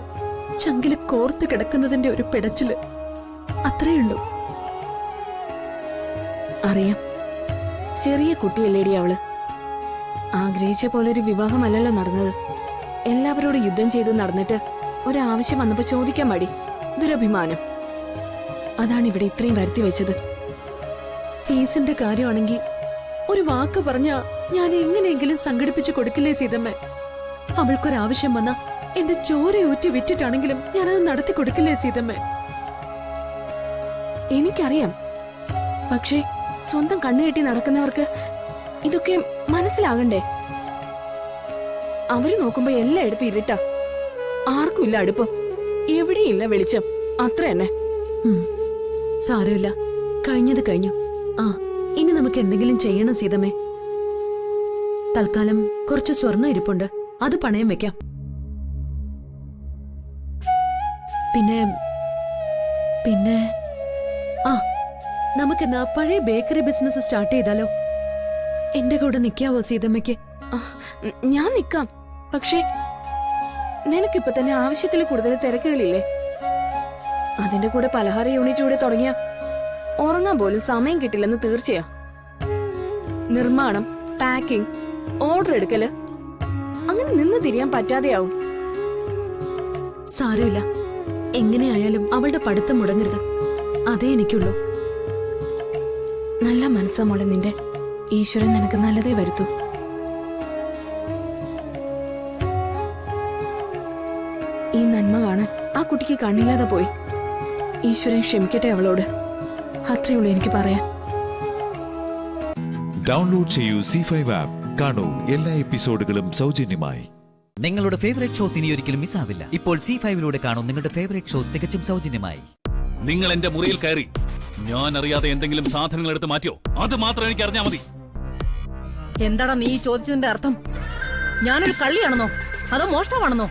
ചങ്കില് കോർത്ത് കിടക്കുന്നതിന്റെ ഒരു പിടച്ചില്, അത്രയുള്ളൂ. അറിയാം, ചെറിയ കുട്ടിയല്ലേടി അവള്. ആഗ്രഹിച്ച പോലൊരു വിവാഹമല്ലല്ലോ നടന്നത്. എല്ലാവരോടും യുദ്ധം ചെയ്ത് നടന്നിട്ട് ഒരാവശ്യം വന്നപ്പോ ചോദിക്കാൻ മടി, ദുരഭിമാനം. അതാണ് ഇവിടെ ഇത്രയും വരുത്തി വെച്ചത്. ഫീസിന്റെ കാര്യമാണെങ്കിൽ ഒരു വാക്ക് പറഞ്ഞാ ഞാൻ എങ്ങനെയെങ്കിലും സംഘടിപ്പിച്ചു കൊടുക്കില്ലേ സീതമ്മ? അവൾക്കൊരാവശ്യം വന്നാ എന്റെ ചോരയൂറ്റി വിറ്റിട്ടാണെങ്കിലും ഞാനത് നടത്തി കൊടുക്കില്ലേ സീതമ്മ? എനിക്കറിയാം. പക്ഷേ സ്വന്തം കണ്ണുകെട്ടി നടക്കുന്നവർക്ക് ഇതൊക്കെ മനസ്സിലാകണ്ടേ? അവര് നോക്കുമ്പോ എല്ലായിടത്തും ഇരുട്ടാ. ആർക്കുമില്ല അടുപ്പം, എവിടെയില്ല വെളിച്ചം. അത്ര തന്നെ. സാരമില്ല, കഴിഞ്ഞത് കഴിഞ്ഞു. ആ, ഇനി നമുക്ക് എന്തെങ്കിലും ചെയ്യണം സീതമ്മേ. തൽക്കാലം കുറച്ച് സ്വർണ്ണം ഇരിപ്പുണ്ട്, അത് പണയം വെക്കാം. പിന്നെ പിന്നെ ആ, നമുക്കെന്നാ പഴയ ബേക്കറി ബിസിനസ് സ്റ്റാർട്ട് ചെയ്താലോ? എന്റെ കൂടെ നിക്കാവോ സീതമ്മയ്ക്ക്? ഞാൻ നിക്കാം. പക്ഷേ നിനക്കിപ്പൊ തന്നെ ആവശ്യത്തിൽ കൂടുതൽ തിരക്കുകളില്ലേ? അതിന്റെ കൂടെ പലഹാര യൂണിറ്റ് കൂടെ തുടങ്ങിയ ഉറങ്ങാൻ പോലും സമയം കിട്ടില്ലെന്ന് തീർച്ചയാ. നിർമ്മാണം, പാക്കിംഗ്, ഓർഡർ എടുക്കല്, അങ്ങനെ നിന്ന് തിരിയാൻ പറ്റാതെയാവും. സാരമില്ല, എങ്ങനെയായാലും അവളുടെ പഠിത്തം മുടങ്ങരുത്, അതേ എനിക്കുള്ളൂ. നല്ല മനസ്സാ മോളെ നിന്റെ. ഈശ്വരൻ നിനക്ക് നല്ലതേ വരുത്തൂ. ഈ നന്മ കാണാൻ ആ കുട്ടിക്ക് കണ്ണില്ലാതെ പോയി. ഈശ്വരൻ ക്ഷമിക്കട്ടെ അവളോട്. അത്രയുള്ളൂ എനിക്ക് പറയാൻ. ഡൗൺലോഡ് ചെയ്യൂ C5 ആപ്പ്. കാണൂ എല്ലാ എപ്പിസോഡുകളും സൗജന്യമായി. നിങ്ങളുടെ ഫേവറേറ്റ് ഷോസ് ഇനി ഒരിക്കലും മിസ്സാവില്ല. ഇപ്പോൾ C5ലൂടെ കാണൂ നിങ്ങളുടെ ഫേവറേറ്റ് ഷോ തികച്ചും സൗജന്യമായി. നിങ്ങൾ എന്റെ മുറിയിൽ കയറി ഞാൻ അറിയാതെ എന്തെങ്കിലും സാധനങ്ങൾ എടുത്ത് മാറ്റിയോ? അത് മാത്രം എനിക്ക് അറിഞ്ഞാ മതി. എന്താടാ നീ ചോദിച്ചതിന്റെ അർത്ഥം? ഞാനൊരു കള്ളിയാണെന്നോ അതോ മോഷ്ടമാണെന്നോ?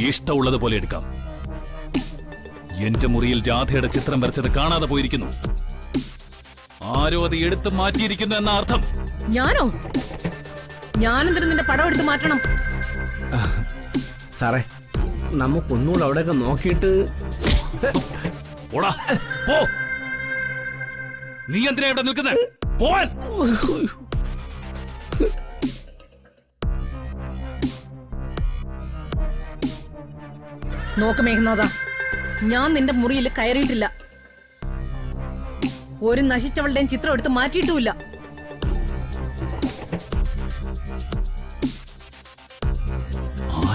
ഇഷ്ടമുള്ളതുപോലെ എടുക്കാം. എന്റെ മുറിയിൽ ജാഥയുടെ ചിത്രം വരച്ചത് കാണാതെ പോയിരിക്കുന്നു. ആരോ അത് എടുത്ത് മാറ്റിയിരിക്കുന്നു എന്ന അർത്ഥം. ഞാനോ? ഞാനെന്തിനും നിന്റെ പടം എടുത്ത് മാറ്റണം? സാറേ, നമുക്കൊന്നുകൂടെ അവിടെയൊക്കെ നോക്കിയിട്ട് നീ എന്തിനാ ഇവിടെ നിൽക്കുന്നത്? പോവാൻ. നോക്ക് മേഘനാഥ, ഞാൻ നിന്റെ മുറിയിൽ കയറിയിട്ടില്ല. ഒരു നശിച്ചവളുടെയും ചിത്രം എടുത്ത് മാറ്റിയിട്ടുമില്ല.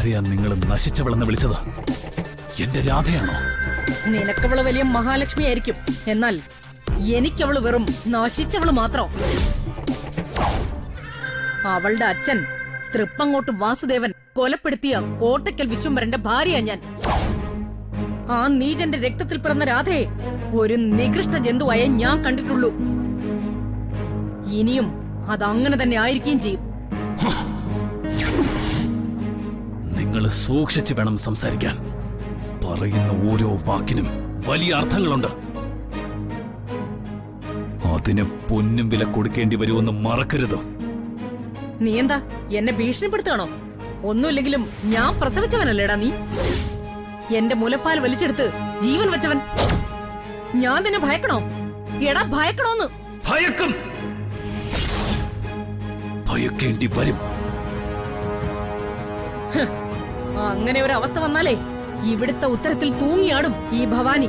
ആരെയാ നിങ്ങൾ നശിച്ചവളെന്ന് വിളിച്ചത്? എന്റെ രാധയാണോ? നിനക്കവള് വലിയ മഹാലക്ഷ്മി ആയിരിക്കും, എന്നാൽ എനിക്കവള് വെറും നശിച്ചവള് മാത്രം. അവളുടെ അച്ഛൻ തൃപ്പങ്ങോട്ട് വാസുദേവൻ കൊലപ്പെടുത്തിയ കോട്ടയ്ക്കൽ വിശ്വംഭരന്റെ ഭാര്യയാ ഞാൻ. ആ നീചന്റെ രക്തത്തിൽ പിറന്ന രാധയെ ഒരു നികൃഷ്ട ജന്തുവായ ഞാൻ കണ്ടിട്ടുള്ളൂ. ഇനിയും അതങ്ങനെ തന്നെ ആയിരിക്കുകയും ചെയ്യും. നിങ്ങൾ സൂക്ഷിച്ചു വേണം സംസാരിക്കാൻ. പറയുന്ന ഓരോ വാക്കിനും വലിയ അർത്ഥങ്ങളുണ്ട്. അതിന് പൊന്നും വില കൊടുക്കേണ്ടി വരുമെന്ന് മറക്കരുത്. നീ എന്താ എന്നെ ഭീഷണിപ്പെടുത്തുകയാണോ? ഒന്നുമില്ലെങ്കിലും ഞാൻ പ്രസവിച്ചവനല്ലേടാ നീ. എന്റെ മുലപ്പാൽ വലിച്ചെടുത്ത് ജീവൻ വെച്ചവൻ. ഞാൻ നിന്നെ ഭയക്കണോ? എടാ ഭയക്കണോന്ന്. ഭയക്കും, ഭയക്കേണ്ടി വരും. അങ്ങനെ ഒരു അവസ്ഥ വന്നാലേ ഇവിടുത്തെ ഉത്തരത്തിൽ തൂങ്ങിയാടും ഈ ഭവാനി.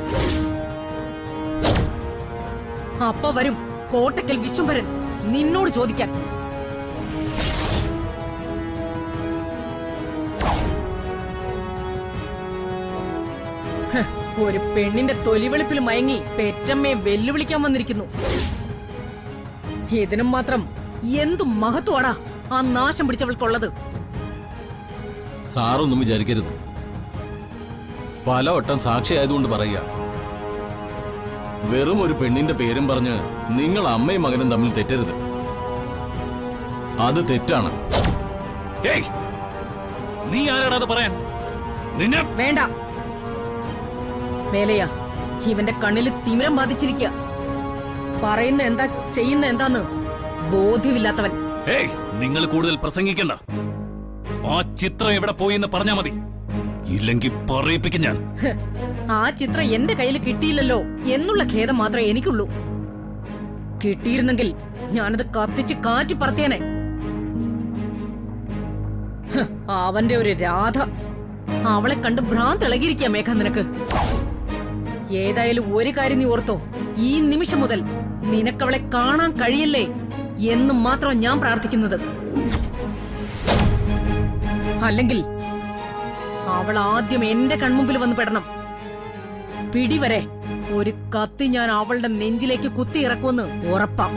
അപ്പ വരും കോട്ടയ്ക്കൽ വിശ്വംഭരൻ നിന്നോട് ചോദിക്കാൻ. ഒരു പെണ്ണിന്റെ തൊലിവെളുപ്പിൽ മയങ്ങി പെറ്റമ്മയെ വെല്ലുവിളിക്കാൻ വന്നിരിക്കുന്നു. ഇതിനും മാത്രം എന്തു മഹത്വമാടാ ആ നാശം പിടിച്ചവൾക്കുള്ളത്. സാറൊന്നും വിചാരിക്കരുത്. പല വട്ടം സാക്ഷിയായതുകൊണ്ട് പറയുക. വെറും ഒരു പെണ്ണിന്റെ പേരും പറഞ്ഞ് നിങ്ങൾ അമ്മയും മകനും തമ്മിൽ തെറ്റരുത്. അത് തെറ്റാണ്. നീ ആരാടാ പറയാൻ? നിന്നെ വേണ്ട വേലയാ. ഇവന്റെ കണ്ണില് തിമിരം ബാധിച്ചിരിക്കുക. പറയുന്ന എന്താ ചെയ്യുന്ന എന്താന്ന് ബോധ്യമില്ലാത്തവൻ. നിങ്ങൾ കൂടുതൽ പ്രസംഗിക്കണ്ട. ആ ചിത്രം എവിടെ പോയി എന്ന് പറഞ്ഞാ മതി, ഇല്ലെങ്കിൽ പറയിപ്പിക്കും ഞാൻ. ആ ചിത്രം എന്റെ കയ്യിൽ കിട്ടിയില്ലല്ലോ എന്നുള്ള ഖേദം മാത്രമേ എനിക്കുള്ളൂ. കിട്ടിയിരുന്നെങ്കിൽ ഞാനത് കത്തിച്ച് കാറ്റി പറത്തിയാനെ. അവന്റെ ഒരു രാധ, അവളെ കണ്ട് ഭ്രാന്ത് ഇളകിയിരിക്കുക മേഘ നിനക്ക്. ഏതായാലും ഒരു കാര്യം നീ ഓർത്തോ, ഈ നിമിഷം മുതൽ നിനക്കവളെ കാണാൻ കഴിയല്ലേ എന്നും മാത്രം ഞാൻ പ്രാർത്ഥിക്കുന്നത്. അല്ലെങ്കിൽ അവൾ ആദ്യം എന്റെ കൺമുമ്പിൽ വന്ന് പെടണം. പിടിവരെ ഒരു കത്തി ഞാൻ അവളുടെ നെഞ്ചിലേക്ക് കുത്തി ഇറക്കുമെന്ന് ഉറപ്പാം.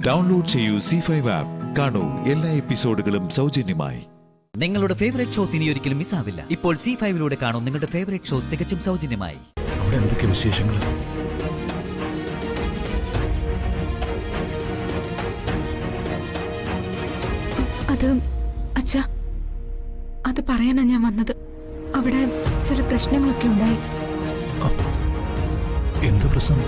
ഡൗൺലോഡ് ചെയ്യൂ C5 ആപ്പ്. കാണൂ എല്ലാ എപ്പിസോഡുകളും സൗജന്യമായി. നിങ്ങളുടെ ഫേവറേറ്റ് ഷോസ് ഇനി ഒരിക്കലും മിസ്സാവില്ല. ഇപ്പോൾ C5 കാണും നിങ്ങളുടെ ഫേവറേറ്റ് ഷോ തികച്ചും സൗജന്യമായി. അവിടെ എന്തൊക്കെ വിശേഷങ്ങൾ? അത് അച്ഛാ, അത് പറയാനാ ഞാൻ വന്നത്. അവിടെ ചില പ്രശ്നങ്ങളൊക്കെ ഉണ്ടായി. എന്ത് പ്രശ്നം?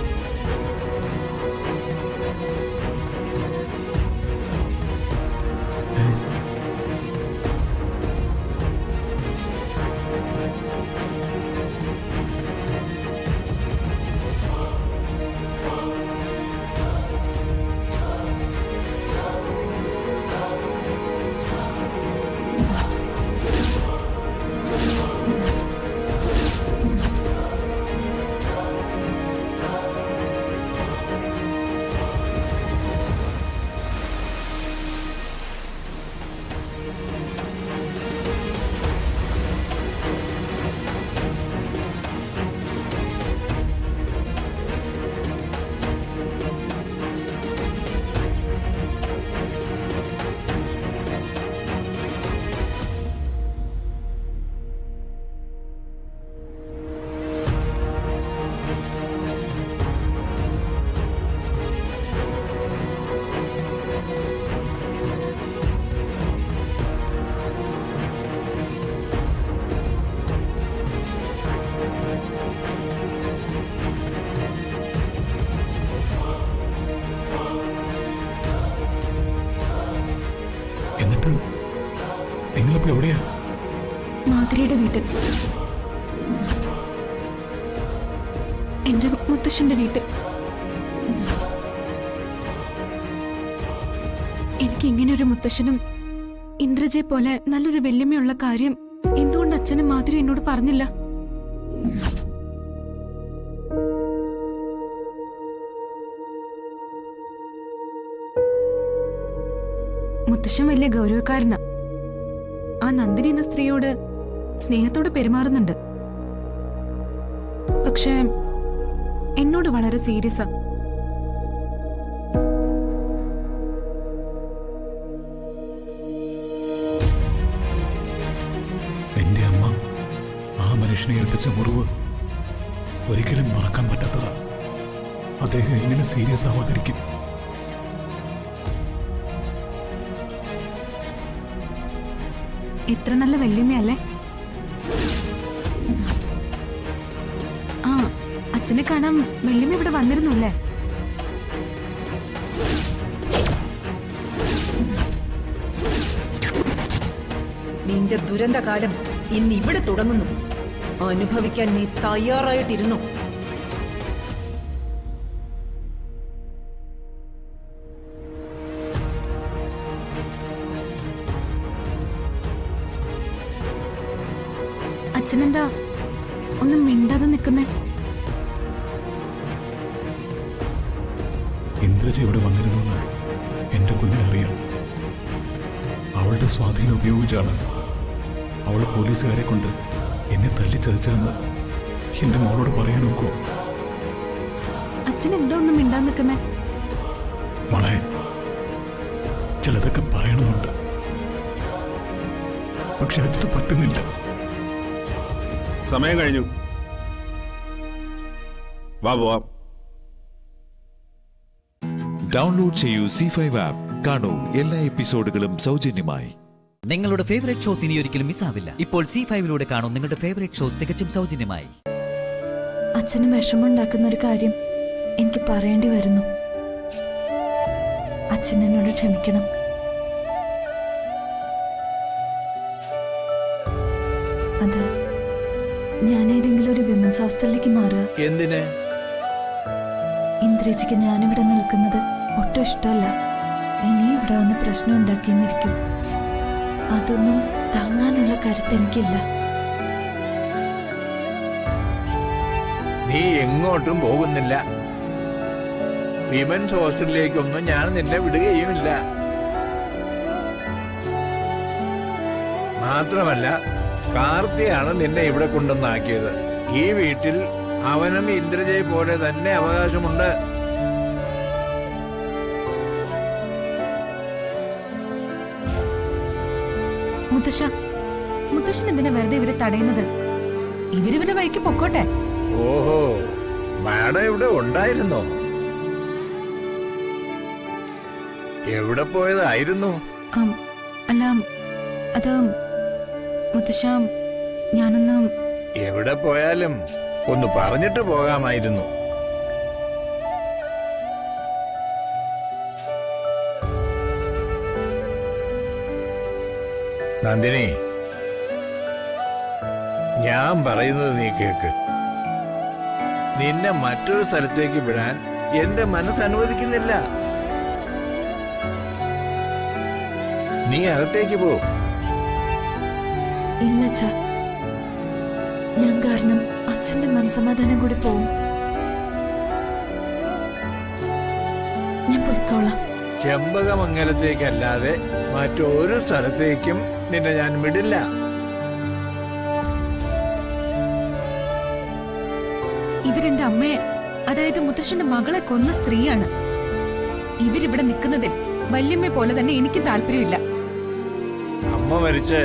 നിങ്ങളിപ്പോ എവിടെയാ? മാധുരിയുടെ വീട്ടിൽ, എന്റെ മുത്തശ്ശന്റെ വീട്ടിൽ. എനിക്ക് ഇങ്ങനെ ഒരു മുത്തശ്ശനും ഇന്ദ്രജയെ പോലെ നല്ലൊരു വെല്ലുമയുള്ള കാര്യം എന്തുകൊണ്ട് അച്ഛനും മാധുരി എന്നോട് പറഞ്ഞില്ല? മുത്തശ്ശൻ വലിയ ഗൗരവക്കാരനാ. ആ നന്ദിനി എന്ന സ്ത്രീയോട് സ്നേഹത്തോടെ പെരുമാറുന്നുണ്ട്. പക്ഷേ എന്നോട് വളരെ സീരിയസാ. എന്റെ അമ്മ ആ മനുഷ്യനെ ഏൽപ്പിച്ച മുറിവ് ഒരിക്കലും മറക്കാൻ പറ്റാത്തതാ. അദ്ദേഹം എങ്ങനെ സീരിയസ് ആവാതിരിക്കും? എത്ര നല്ല വല്യമ്മയല്ലേ. ആ അച്ഛനെ കാണാൻ വല്യമ്മ ഇവിടെ വന്നിരുന്നു അല്ലേ? നിന്റെ ദുരന്തകാലം ഇന്നിവിടെ തുടങ്ങുന്നു. അനുഭവിക്കാൻ നീ തയ്യാറായിട്ടിരുന്നു. അച്ഛനെന്താ ഒന്നും മിണ്ടാതെ നിൽക്കുന്നേ? ഇന്ദ്രജ ഇവിടെ വന്നിരുന്നു എന്റെ കുഞ്ഞിനറിയാം. അവളുടെ സ്വാധീനം ഉപയോഗിച്ചാണ് അവൾ പോലീസുകാരെ കൊണ്ട് എന്നെ തല്ലിച്ചതച്ചതെന്ന് എന്റെ മോളോട് പറയാൻ നോക്കൂ. അച്ഛൻ എന്താ ഒന്നും മിണ്ടാതെ നിൽക്കുന്നേ? മോളെ, ചിലതൊക്കെ പറയണമെന്നുണ്ട്, പക്ഷെ അതിന് പറ്റുന്നില്ല. സമയം കഴിഞ്ഞു, വാ പോവാം. ഡൗൺലോഡ് ചെയ്യൂ C5 ആപ്പ്. കാണൂ എല്ലാ എപ്പിസോഡുകളും സൗജന്യമായി. നിങ്ങളുടെ ഫേവറേറ്റ് ഷോസ് ഇനി ഒരിക്കലും മിസ്സാവില്ല. ഇപ്പോൾ C5 കാണൂ നിങ്ങളുടെ ഫേവറേറ്റ് ഷോ തികച്ചും സൗജന്യമായി. അച്ഛന് വിഷമമുണ്ടാക്കുന്ന ഒരു കാര്യം എനിക്ക് പറയേണ്ടി വരുന്നു. അച്ഛൻ എന്നോട് ക്ഷമിക്കണം. അത് ഞാൻ ഏതെങ്കിലും ഒരു വിമൻസ് ഹോസ്റ്റലിലേക്ക് മാറുക. എന്തിന്? ഇന്ദ്രജിക്ക് ഞാനിവിടെ നിൽക്കുന്നത് ഒട്ടും ഇഷ്ടമല്ല. ഇനി ഇവിടെ വന്ന് പ്രശ്നം ഉണ്ടാക്കിയെന്നിരിക്കും. അതൊന്നും താങ്ങാനുള്ള കരുത്ത് എനിക്കില്ല. നീ എങ്ങോട്ടും പോകുന്നില്ല. വിമൻസ് ഹോസ്റ്റലിലേക്കൊന്നും ഞാൻ നിന്നെ വിടുകയുമില്ല. മാത്രമല്ല, കാർത്തിയാണ് നിന്നെ ഇവിടെ കൊണ്ടുവന്നാക്കിയത്. ഈ വീട്ടിൽ അവനും ഇന്ദ്രജയെ പോലെ തന്നെ അവകാശമുണ്ട്. മുത്തശ്ശൻ എന്തിനാ വെറുതെ ഇവരെ തടയുന്നത്? ഇവരിവരുടെ വഴിക്ക് പൊക്കോട്ടെ. ഓഹോ, മാഡം ഇവിടെ ഉണ്ടായിരുന്നോ? എവിടെ പോയതായിരുന്നു? അല്ല, അത് മുത്തശ്ശ, ഞാനൊന്ന്... എവിടെ പോയാലും ഒന്ന് പറഞ്ഞിട്ട് പോകാമായിരുന്നു. നന്ദിനി, ഞാൻ പറയുന്നത് നീ കേക്ക്. നിന്നെ മറ്റൊരു സ്ഥലത്തേക്ക് വിടാൻ എന്റെ മനസ്സ് അനുവദിക്കുന്നില്ല. നീ അകത്തേക്ക് പോ. ഇല്ല അച്ഛാ, ഞാൻ കാരണം അച്ഛന്റെ മനസ്സമാധാനം കൂടി പോവും. ഞാൻ പോയിക്കോളാം. ചെമ്പകമംഗലത്തേക്കല്ലാതെ മറ്റൊരു സ്ഥലത്തേക്കും നിന്നെ ഞാൻ വിടില്ല. ഇവരെന്റെ അമ്മയെ, അതായത് മുത്തശ്ശന്റെ മകളെ കൊന്ന സ്ത്രീയാണ്. ഇവരിവിടെ നിൽക്കുന്നതിൽ വല്യമ്മ പോലെ തന്നെ എനിക്ക് താല്പര്യമില്ല. അമ്മ മരിച്ച്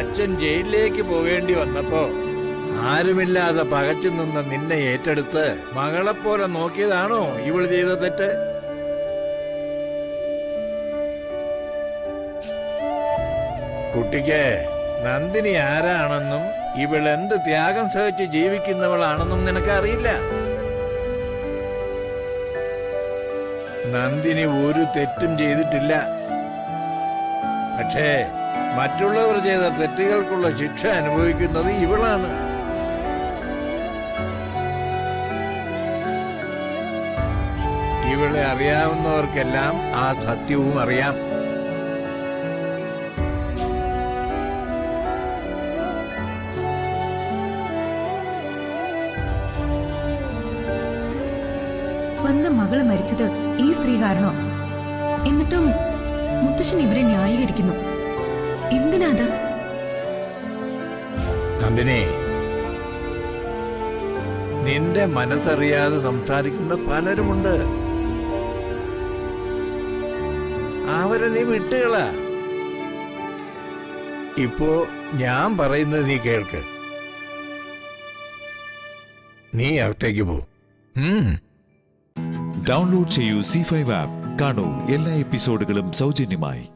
അച്ഛൻ ജയിലിലേക്ക് പോകേണ്ടി വന്നപ്പോ ആരുമില്ലാതെ പകച്ചു നിന്ന നിന്നെ ഏറ്റെടുത്ത് മകളെപ്പോലെ നോക്കിയതാണോ ഇവൾ ചെയ്ത തെറ്റ്? കുട്ടിക്ക് നന്ദിനി ആരാണെന്നും ഇവൾ എന്ത് ത്യാഗം സഹിച്ച് ജീവിക്കുന്നവളാണെന്നും നിനക്കറിയില്ല. നന്ദിനി ഒരു തെറ്റും ചെയ്തിട്ടില്ല. പക്ഷേ മറ്റുള്ളവർ ചെയ്ത തെറ്റുകൾക്കുള്ള ശിക്ഷ അനുഭവിക്കുന്നത് ഇവളാണ്. ഇവളെ അറിയാവുന്നവർക്കെല്ലാം ആ സത്യവും അറിയാം. സ്വന്തം മകള് മരിച്ചത് ഈ സ്ത്രീ കാരണോ? എന്നിട്ടും മുത്തശ്ശൻ ഇവരെ ന്യായീകരിക്കുന്നു. എന്തിനാ അത്? നന്ദിനി, നിന്റെ മനസ്സറിയാതെ സംസാരിക്കുന്ന പലരുമുണ്ട്. അവരെ നീ വിട്ടുകള. ഇപ്പോ ഞാൻ പറയുന്നത് നീ കേൾക്ക്. നീ അകത്തേക്ക് പോ. ഡൗൺലോഡ് ചെയ്യൂ C5 ആപ്പ്. കാണൂ എല്ലാ എപ്പിസോഡുകളും സൗജന്യമായി.